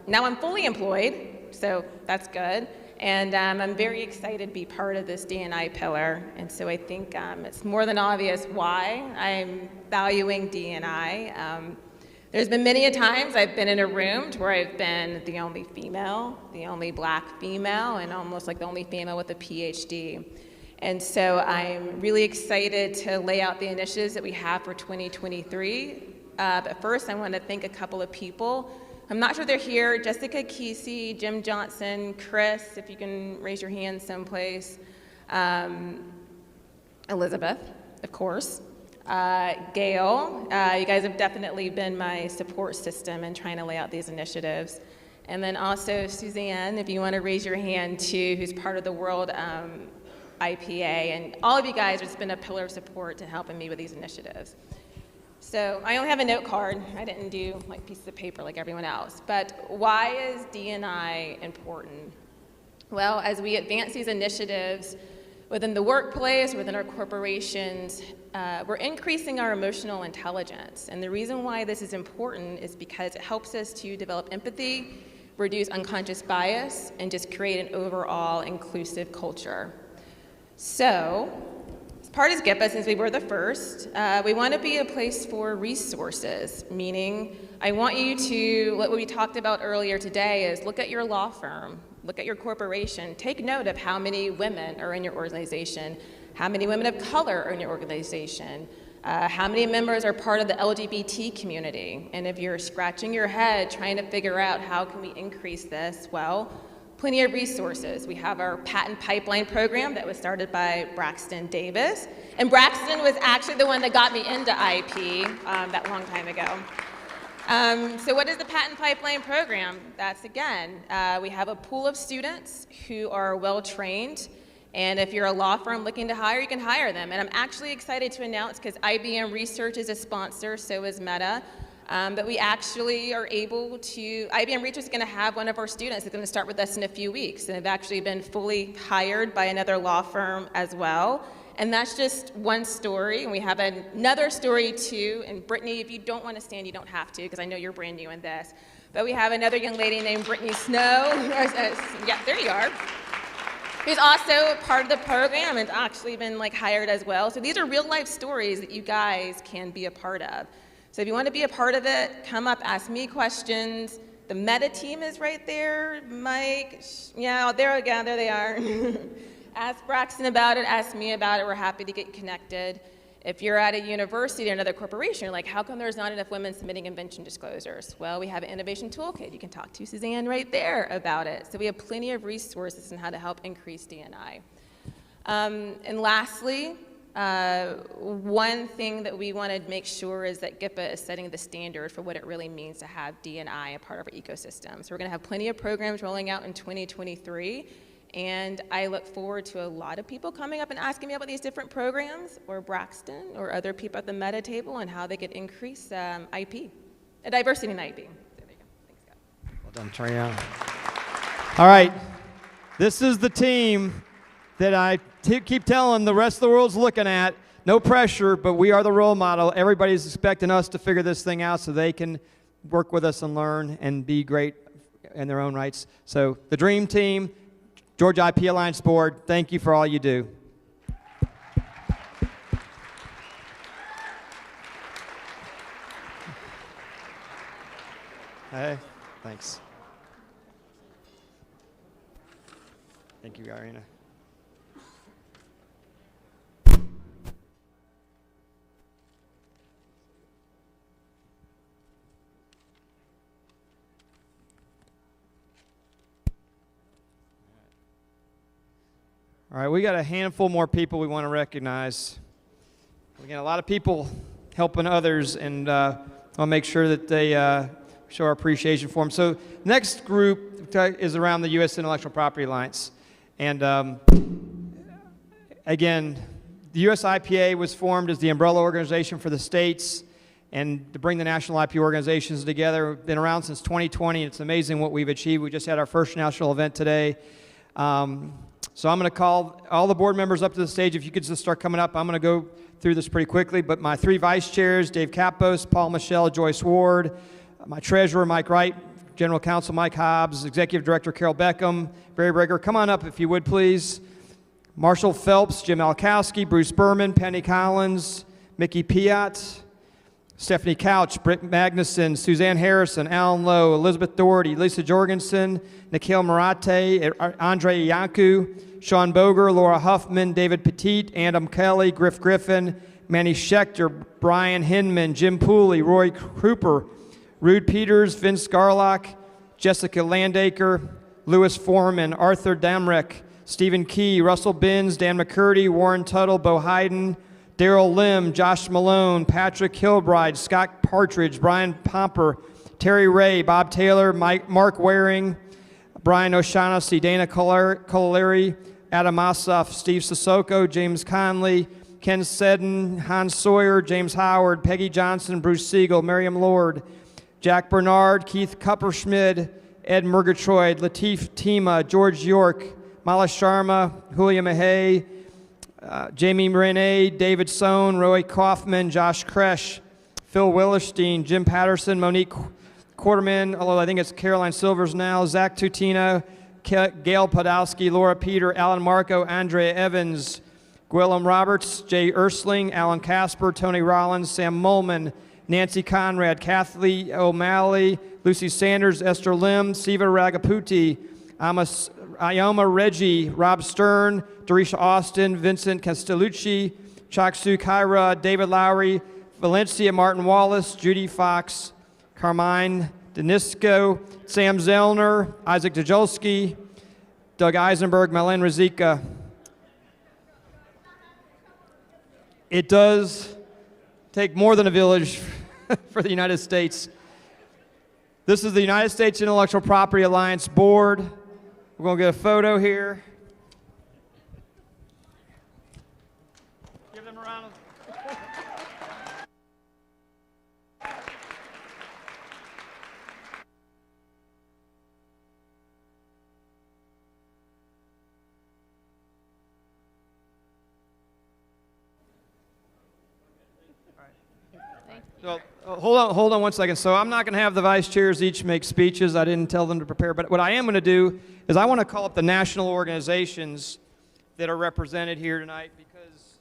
now I'm fully employed, so that's good. And I'm very excited to be part of this D&I pillar. And so I think it's more than obvious why I'm valuing D&I. There's been many a times I've been in a room where I've been the only female, the only black female, and almost like the only female with a PhD. And so I'm really excited to lay out the initiatives that we have for 2023. But first, I want to thank a couple of people I'm not sure they're here. Jessica Kesey, Jim Johnson, Chris, if you can raise your hand someplace. Elizabeth, of course. Gail, you guys have definitely been my support system in trying to lay out these initiatives. And then also Suzanne, if you want to raise your hand too, who's part of the World IPA. And all of you guys have just been a pillar of support to helping me with these initiatives. So I only have a note card. I didn't do like pieces of paper like everyone else. But why is D&I important? Well, as we advance these initiatives within the workplace, within our corporations, we're increasing our emotional intelligence. And the reason why this is important is because it helps us to develop empathy, reduce unconscious bias, and just create an overall inclusive culture. So, as part of GIPA, since we were the first, we want to be a place for resources, meaning I want you to, what we talked about earlier today is look at your law firm, look at your corporation, take note of how many women are in your organization, how many women of color are in your organization, how many members are part of the LGBT community. And if you're scratching your head trying to figure out how can we increase this, well, plenty of resources. We have our patent pipeline program that was started by Braxton Davis. And Braxton was actually the one that got me into IP that long time ago. So what is the patent pipeline program? That's again, we have a pool of students who are well trained, and if you're a law firm looking to hire, you can hire them. And I'm actually excited to announce, because IBM Research is a sponsor, so is Meta, but we actually are able to, IBM Research is going to have one of our students that's going to start with us in a few weeks, and they've actually been fully hired by another law firm as well. And that's just one story, and we have another story too. And Brittany, if you don't want to stand, you don't have to, because I know you're brand new in this. But we have another young lady named Brittany Snow. Yeah, there you are. Who's also part of the program and actually been like hired as well. So these are real life stories that you guys can be a part of. So if you want to be a part of it, come up, ask me questions. The Meta team is right there. Mike, yeah, there again, there they are. Ask Braxton about it, ask me about it. We're happy to get connected. If you're at a university or another corporation, you're like, how come there's not enough women submitting invention disclosures? Well, we have an innovation toolkit. You can talk to Suzanne right there about it. So we have plenty of resources on how to help increase D&I. And lastly, one thing that we want to make sure is that GIPA is setting the standard for what it really means to have D&I a part of our ecosystem. So we're going to have plenty of programs rolling out in 2023. And I look forward to a lot of people coming up and asking me about these different programs, or Braxton, or other people at the Meta table, and how they could increase IP, diversity in IP. There you go. Thanks, Scott. Well done, Trey. All right. This is the team that I keep telling the rest of the world's looking at. No pressure, but we are the role model. Everybody's expecting us to figure this thing out so they can work with us and learn and be great in their own rights. So the Dream Team, Georgia IP Alliance Board, thank you for all you do. Hey, thanks. Thank you, Irina. All right, we got a handful more people we want to recognize. We got a lot of people helping others, and I'll make sure that they show our appreciation for them. So next group is around the U.S. Intellectual Property Alliance. And again, the U.S. IPA was formed as the umbrella organization for the states and to bring the national IP organizations together. We've been around since 2020, and it's amazing what we've achieved. We just had our first national event today. So I'm going to call all the board members up to the stage. If you could just start coming up, I'm going to go through this pretty quickly. But my three vice chairs, Dave Kapos, Paul Michelle, Joyce Ward, my treasurer, Mike Wright, general counsel, Mike Hobbs, executive director, Carol Beckham, Barry Breger, come on up if you would, please. Marshall Phelps, Jim Alkowski, Bruce Berman, Penny Collins, Mickey Piat, Stephanie Couch, Britt Magnuson, Suzanne Harrison, Alan Lowe, Elizabeth Doherty, Lisa Jorgensen, Nikhil Marate, Andre Yanku, Sean Boger, Laura Huffman, David Petit, Adam Kelly, Griff Griffin, Manny Schechter, Brian Hinman, Jim Pooley, Roy Cooper, Rude Peters, Vince Garlock, Jessica Landacre, Louis Foreman, Arthur Damrick, Stephen Key, Russell Binns, Dan McCurdy, Warren Tuttle, Bo Hayden, Daryl Lim, Josh Malone, Patrick Kilbride, Scott Partridge, Brian Pomper, Terry Ray, Bob Taylor, Mark Waring, Brian O'Shaughnessy, Dana Colary, Adam Ossoff, Steve Sissoko, James Conley, Ken Seddon, Hans Sawyer, James Howard, Peggy Johnson, Bruce Siegel, Miriam Lord, Jack Bernard, Keith Kupperschmid, Ed Murgatroyd, Latif Tima, George York, Mala Sharma, Julia Mahay, Jamie Rene, David Sohn, Roy Kaufman, Josh Kresh, Phil Willerstein, Jim Patterson, Monique Quarterman, although I think it's Caroline Silvers now, Zach Tutina, Gail Podolsky, Laura Peter, Alan Marco, Andrea Evans, Gwillem Roberts, Jay Ersling, Alan Casper, Tony Rollins, Sam Molman, Nancy Conrad, Kathleen O'Malley, Lucy Sanders, Esther Lim, Siva Ragaputi, Ioma Reggie, Rob Stern, Dorisha Austin, Vincent Castellucci, Chaksu Kaira, David Lowry, Valencia Martin Wallace, Judy Fox, Carmine Denisco, Sam Zellner, Isaac Dajolski, Doug Eisenberg, Marlene Rizika. It does take more than a village for the United States. This is the United States Intellectual Property Alliance Board. We're going to get a photo here. Give them a round of So, hold on 1 second. So I'm not going to have the vice chairs each make speeches. I didn't tell them to prepare. But what I am going to do is I want to call up the national organizations that are represented here tonight because,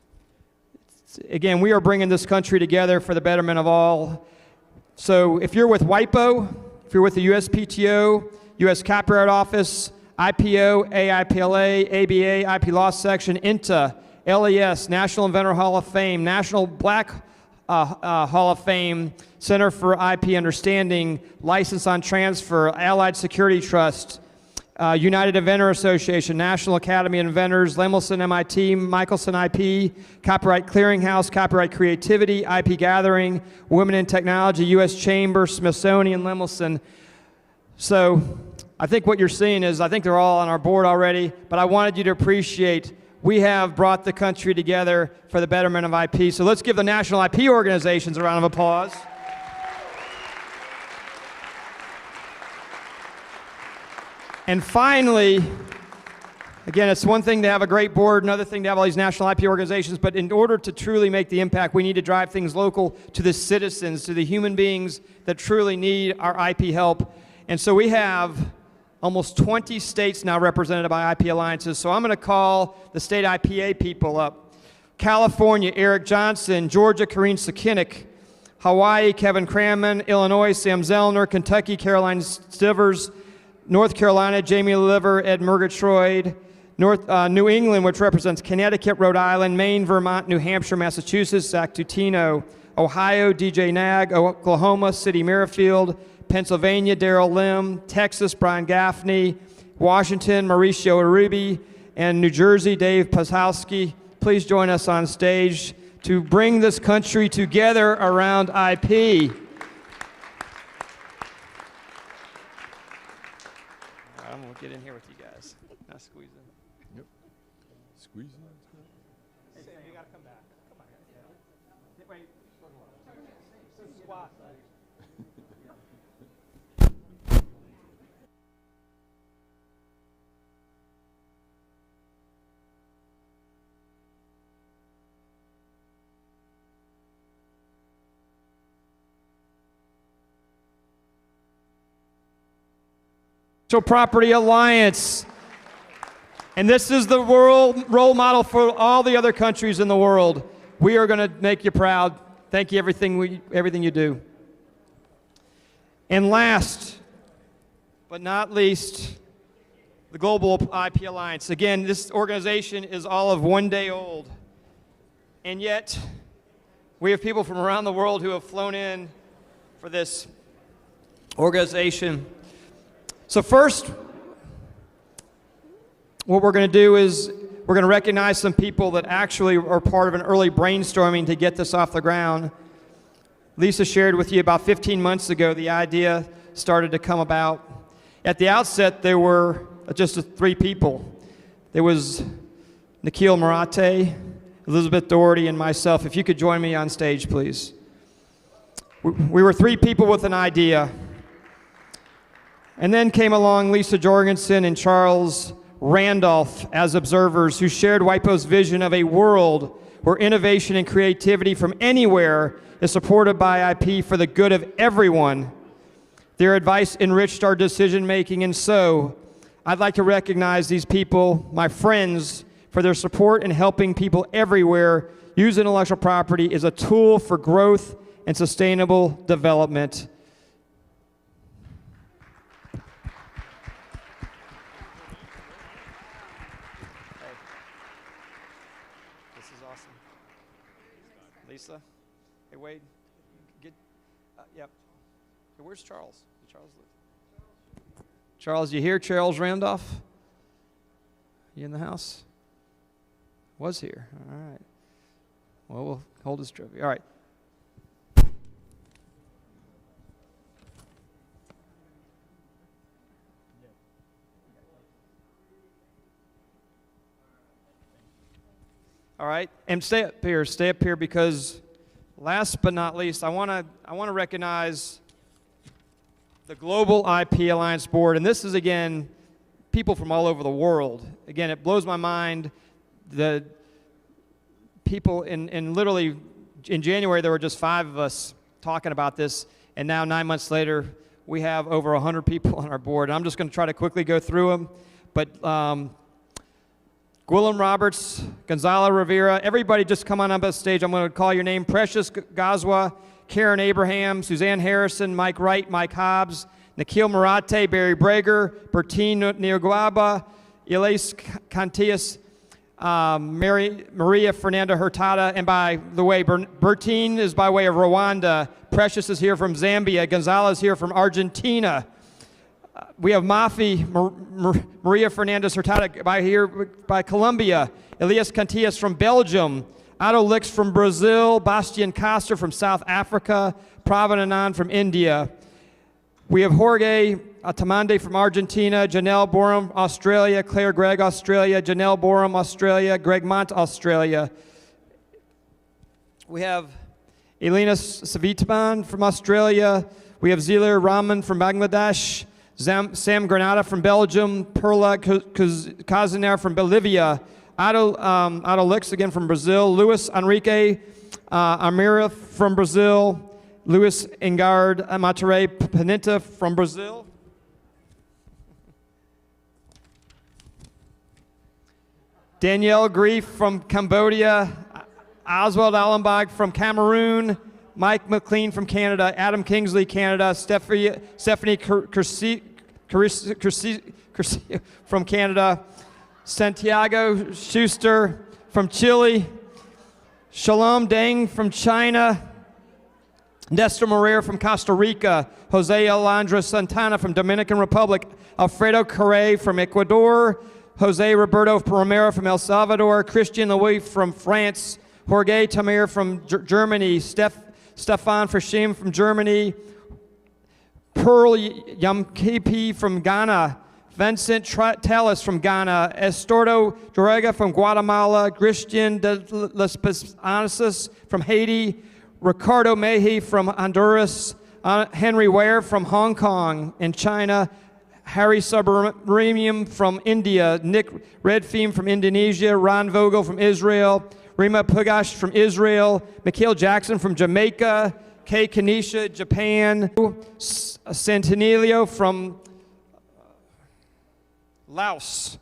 again, we are bringing this country together for the betterment of all. So if you're with WIPO, if you're with the USPTO, U.S. Copyright Office, IPO, AIPLA, ABA, IP Law Section, INTA, LES, National Inventor Hall of Fame, National Black Hall of Fame, Center for IP Understanding, License on Transfer, Allied Security Trust, United Inventor Association, National Academy of Inventors, Lemelson MIT, Michelson IP, Copyright Clearinghouse, Copyright Creativity, IP Gathering, Women in Technology, U.S. Chamber, Smithsonian, Lemelson. So I think what you're seeing is, I think they're all on our board already, but I wanted you to appreciate we have brought the country together for the betterment of IP. So let's give the national IP organizations a round of applause. And finally, again, it's one thing to have a great board, another thing to have all these national IP organizations, but in order to truly make the impact, we need to drive things local to the citizens, to the human beings that truly need our IP help. And so we have almost 20 states now represented by IP alliances. So I'm going to call the state IPA people up. California, Eric Johnson. Georgia, Karine Sakinik. Hawaii, Kevin Cranman. Illinois, Sam Zellner. Kentucky, Caroline Stivers. North Carolina, Jamie Liver, Ed Murgatroyd. New England, which represents Connecticut, Rhode Island, Maine, Vermont, New Hampshire, Massachusetts, Zach Tutino. Ohio, DJ Nag. Oklahoma City, Merrifield. Pennsylvania, Daryl Lim. Texas, Brian Gaffney. Washington, Mauricio Arubi. And New Jersey, Dave Pazowski. Please join us on stage to bring this country together around IP. I'm going to get in here with you guys. Now squeeze in. Yep. Squeeze in. Hey, Sam, you got to come back. Come on. Yeah. Wait. Squat. Property Alliance. And this is the role model for all the other countries in the world. We are going to make you proud. Thank you everything you do. And last but not least, the Global IP Alliance. Again, this organization is all of 1 day old. And yet, we have people from around the world who have flown in for this organization. So first, what we're going to do is we're going to recognize some people that actually are part of an early brainstorming to get this off the ground. Lisa shared with you about 15 months ago the idea started to come about. At the outset, there were just 3 people. There was Nikhil Marate, Elizabeth Doherty, and myself. If you could join me on stage, please. We were 3 people with an idea. And then came along Lisa Jorgensen and Charles Randolph as observers who shared WIPO's vision of a world where innovation and creativity from anywhere is supported by IP for the good of everyone. Their advice enriched our decision-making, and so I'd like to recognize these people, my friends, for their support in helping people everywhere use intellectual property as a tool for growth and sustainable development. This is awesome. Lisa? Hey, Wade, get, yep. Hey, where's Charles? Did Charles live? Charles, you hear Charles Randolph? You in the house? Was here. All right. Well, we'll hold his trophy. All right. All right, and stay up here because last but not least, I want to recognize the Global IP Alliance Board, and this is, again, people from all over the world. Again, it blows my mind, the people in literally, in January, there were just 5 of us talking about this, and now 9 months later, we have over 100 people on our board. And I'm just going to try to quickly go through them, but Gwilym Roberts, Gonzalo Rivera, everybody just come on up on stage. I'm going to call your name. Precious Gazwa, Karen Abraham, Suzanne Harrison, Mike Wright, Mike Hobbs, Nikhil Marate, Barry Brager, Bertine Niogaba, Elise Cantillas, Maria Fernanda Hurtado, and by the way, Bertine is by way of Rwanda, Precious is here from Zambia, Gonzalo is here from Argentina. We have Mafi, Maria Fernandez Hurtado by Colombia, Elias Cantillas from Belgium, Otto Lix from Brazil, Bastian Coster from South Africa, Pravin Anand from India. We have Jorge Atamande from Argentina, Janelle Borum, Australia, Claire Gregg, Australia, Janelle Borum, Australia, Greg Mont, Australia. We have Elena Savitaban from Australia. We have Zilir Rahman from Bangladesh, Sam Granada from Belgium, Perla Kazanair from Bolivia, Otto Lix again from Brazil, Luis Enrique Amira from Brazil, Luis Engard Matere Pinenta from Brazil. Danielle Grief from Cambodia, Oswald Allenbach from Cameroon, Mike McLean from Canada, Adam Kingsley, Canada, Stephanie Cursi from Canada, Santiago Schuster from Chile, Shalom Deng from China, Nestor Moreira from Costa Rica, Jose Alondra Santana from Dominican Republic, Alfredo Correa from Ecuador, Jose Roberto Romero from El Salvador, Christian Louis from France, Jorge Tamir from Germany, Stefan Frashim from Germany, Pearl Yamkipi from Ghana, Vincent Tellis from Ghana, Estordo Dorega from Guatemala, Christian de Las Anasis from Haiti, Ricardo Meji from Honduras, Henry Ware from Hong Kong and China, Harry Subramaniam from India, Nick Redfeam from Indonesia, Ron Vogel from Israel, Rima Pugash from Israel, Mikhail Jackson from Jamaica, Kei Kanisha, Japan, Santinilio from Laos,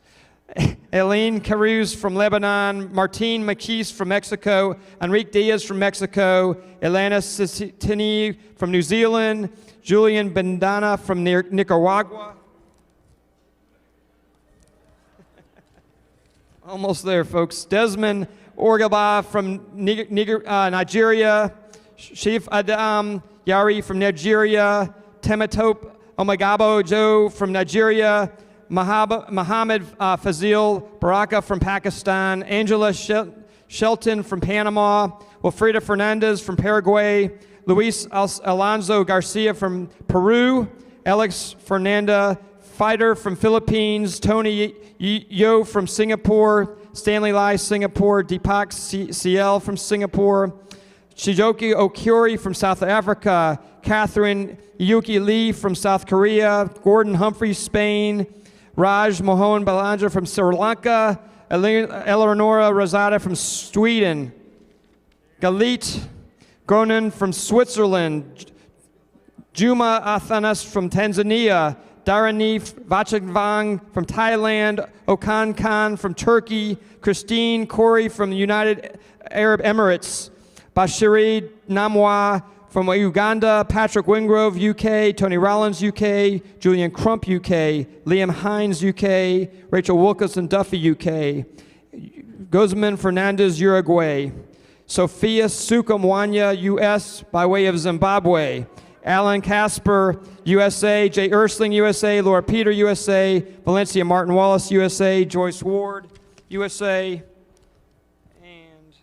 Eileen Caruz from Lebanon, Martine Maquis from Mexico, Enrique Diaz from Mexico, Elena Citini from New Zealand, Julian Bandana from Nicaragua. Almost there, folks. Desmond Orgaba from Nigeria, Shif Adam Yari from Nigeria, Temitope Omagabo Joe from Nigeria, Mohammed Fazil Baraka from Pakistan, Angela Shelton from Panama, Wilfrida Fernandez from Paraguay, Luis Alonso Garcia from Peru, Alex Fernanda Fighter from Philippines, Tony Yo from Singapore, Stanley Lai Singapore, Deepak CL from Singapore, Shijoki Okyori from South Africa, Catherine Yuki Lee from South Korea, Gordon Humphrey, Spain, Raj Mohan Balanja from Sri Lanka, Eleonora Rosada from Sweden, Galit Gronen from Switzerland, Juma Athanas from Tanzania, Dharani Vachagvang from Thailand, Okan Khan from Turkey, Christine Corey from the United Arab Emirates, Bashiri Namwa from Uganda, Patrick Wingrove, UK, Tony Rollins, UK, Julian Crump, UK, Liam Hines, UK, Rachel Wilkinson Duffy, UK, Guzman Fernandez, Uruguay, Sophia Sukamwanya, US, by way of Zimbabwe, Alan Casper, USA, Jay Ersling, USA, Laura Peter, USA, Valencia Martin Wallace, USA, Joyce Ward, USA, and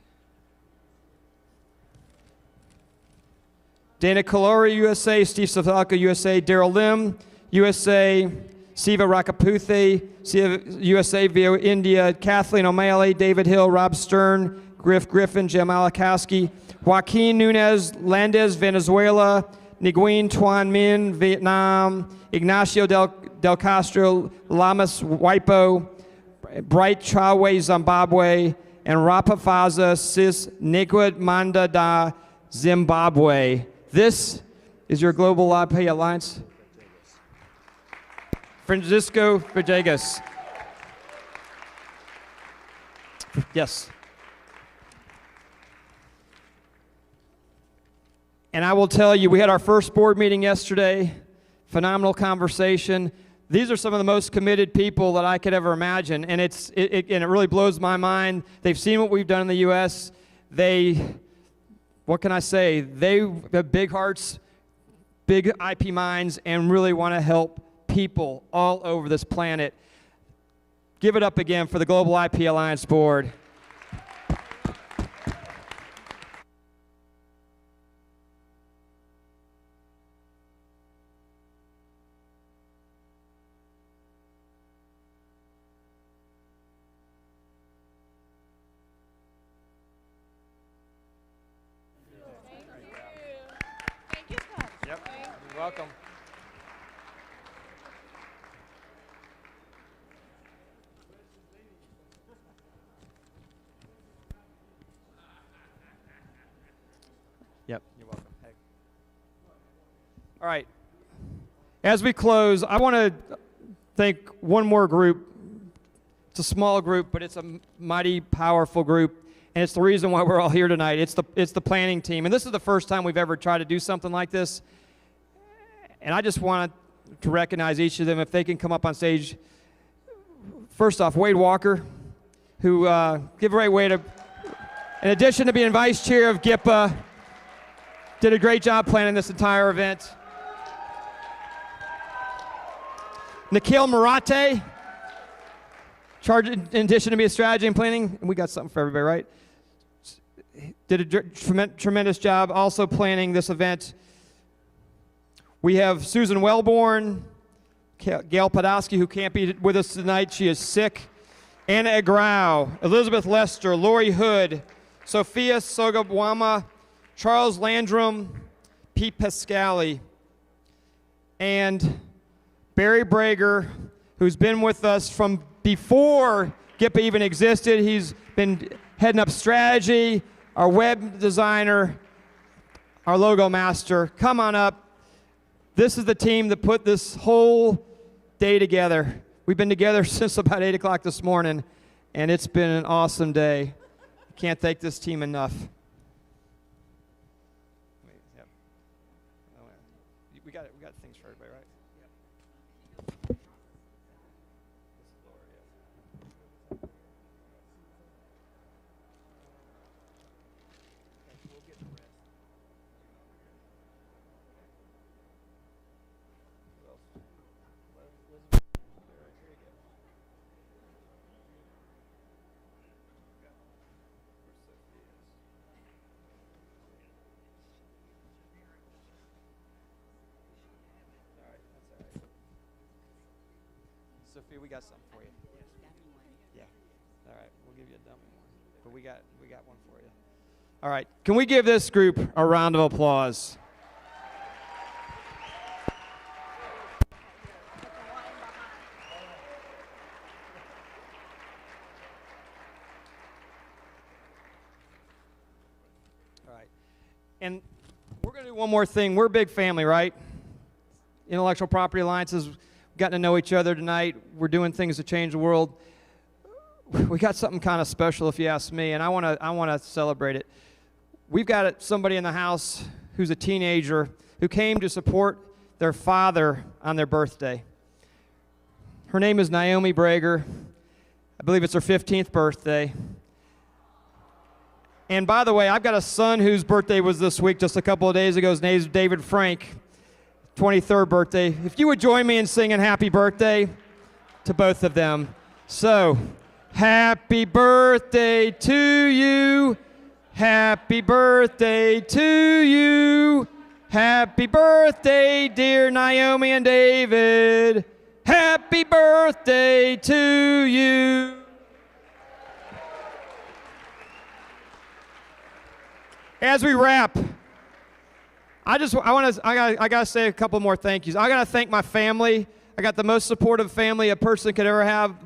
Dana Kalori, USA, Steve Savalka, USA, Daryl Lim, USA, Siva Rakaputhe, USA, via India, Kathleen O'Malley, David Hill, Rob Stern, Griff Griffin, Jim Alakowski, Joaquin Nunez, Landez, Venezuela, Nguyen Tuan Minh, Vietnam, Ignacio Del Castro, Lamas Waipo, Bright Chawe, Zimbabwe, and Rapafaza Sis Nigwad Manda da Zimbabwe. This is your Global IP Alliance. Francisco Villegas. Yes. And I will tell you, we had our first board meeting yesterday, phenomenal conversation. These are some of the most committed people that I could ever imagine, and it really blows my mind. They've seen what we've done in the U.S. What can I say? They have big hearts, big IP minds, and really want to help people all over this planet. Give it up again for the Global IP Alliance Board. Welcome. Yep, you're welcome. Hey. All right. As we close, I want to thank one more group. It's a small group, but it's a mighty powerful group, and it's the reason why we're all here tonight. It's the planning team, and this is the first time we've ever tried to do something like this. And I just want to recognize each of them if they can come up on stage. First off, Wade Walker, who give a great way to, in addition to being vice chair of GIPA, did a great job planning this entire event. Nikhil Marate, charged in addition to being strategy and planning, and we got something for everybody, right? Did a tremendous job also planning this event. We have Susan Wellborn, Gail Podolsky, who can't be with us tonight. She is sick. Anna Agrau, Elizabeth Lester, Lori Hood, Sophia Sogabwama, Charles Landrum, Pete Pascali, and Barry Brager, who's been with us from before GIPA even existed. He's been heading up strategy, our web designer, our logo master. Come on up. This is the team that put this whole day together. We've been together since about 8 o'clock this morning, and it's been an awesome day. Can't thank this team enough. We got things for everybody, right? Sophia, we got something for you. Yeah. All right, we'll give you a dummy one. But we got one for you. All right, can we give this group a round of applause? All right. And we're going to do one more thing. We're a big family, right? Intellectual Property Alliances, we've gotten to know each other tonight. We're doing things to change the world. We got something kind of special, if you ask me, and I want to celebrate it. We've got somebody in the house who's a teenager who came to support their father on their birthday. Her name is Naomi Brager. I believe it's her 15th birthday. And by the way, I've got a son whose birthday was this week, just a couple of days ago. His name's David Frank, 23rd birthday. If you would join me in singing happy birthday to both of them. So, happy birthday to you. Happy birthday to you. Happy birthday, dear Naomi and David. Happy birthday to you. As we wrap, I gotta say a couple more thank yous. I gotta thank my family. I got the most supportive family a person could ever have.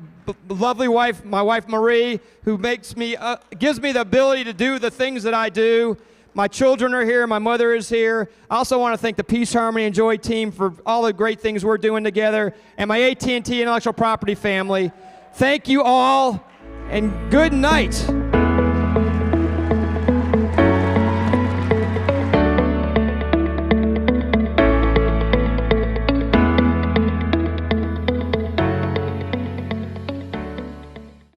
Lovely wife, my wife Marie, who gives me the ability to do the things that I do. My children are here. My mother is here. I also want to thank the Peace, Harmony, and Joy team for all the great things we're doing together, and my AT&T Intellectual Property family. Thank you all, and good night.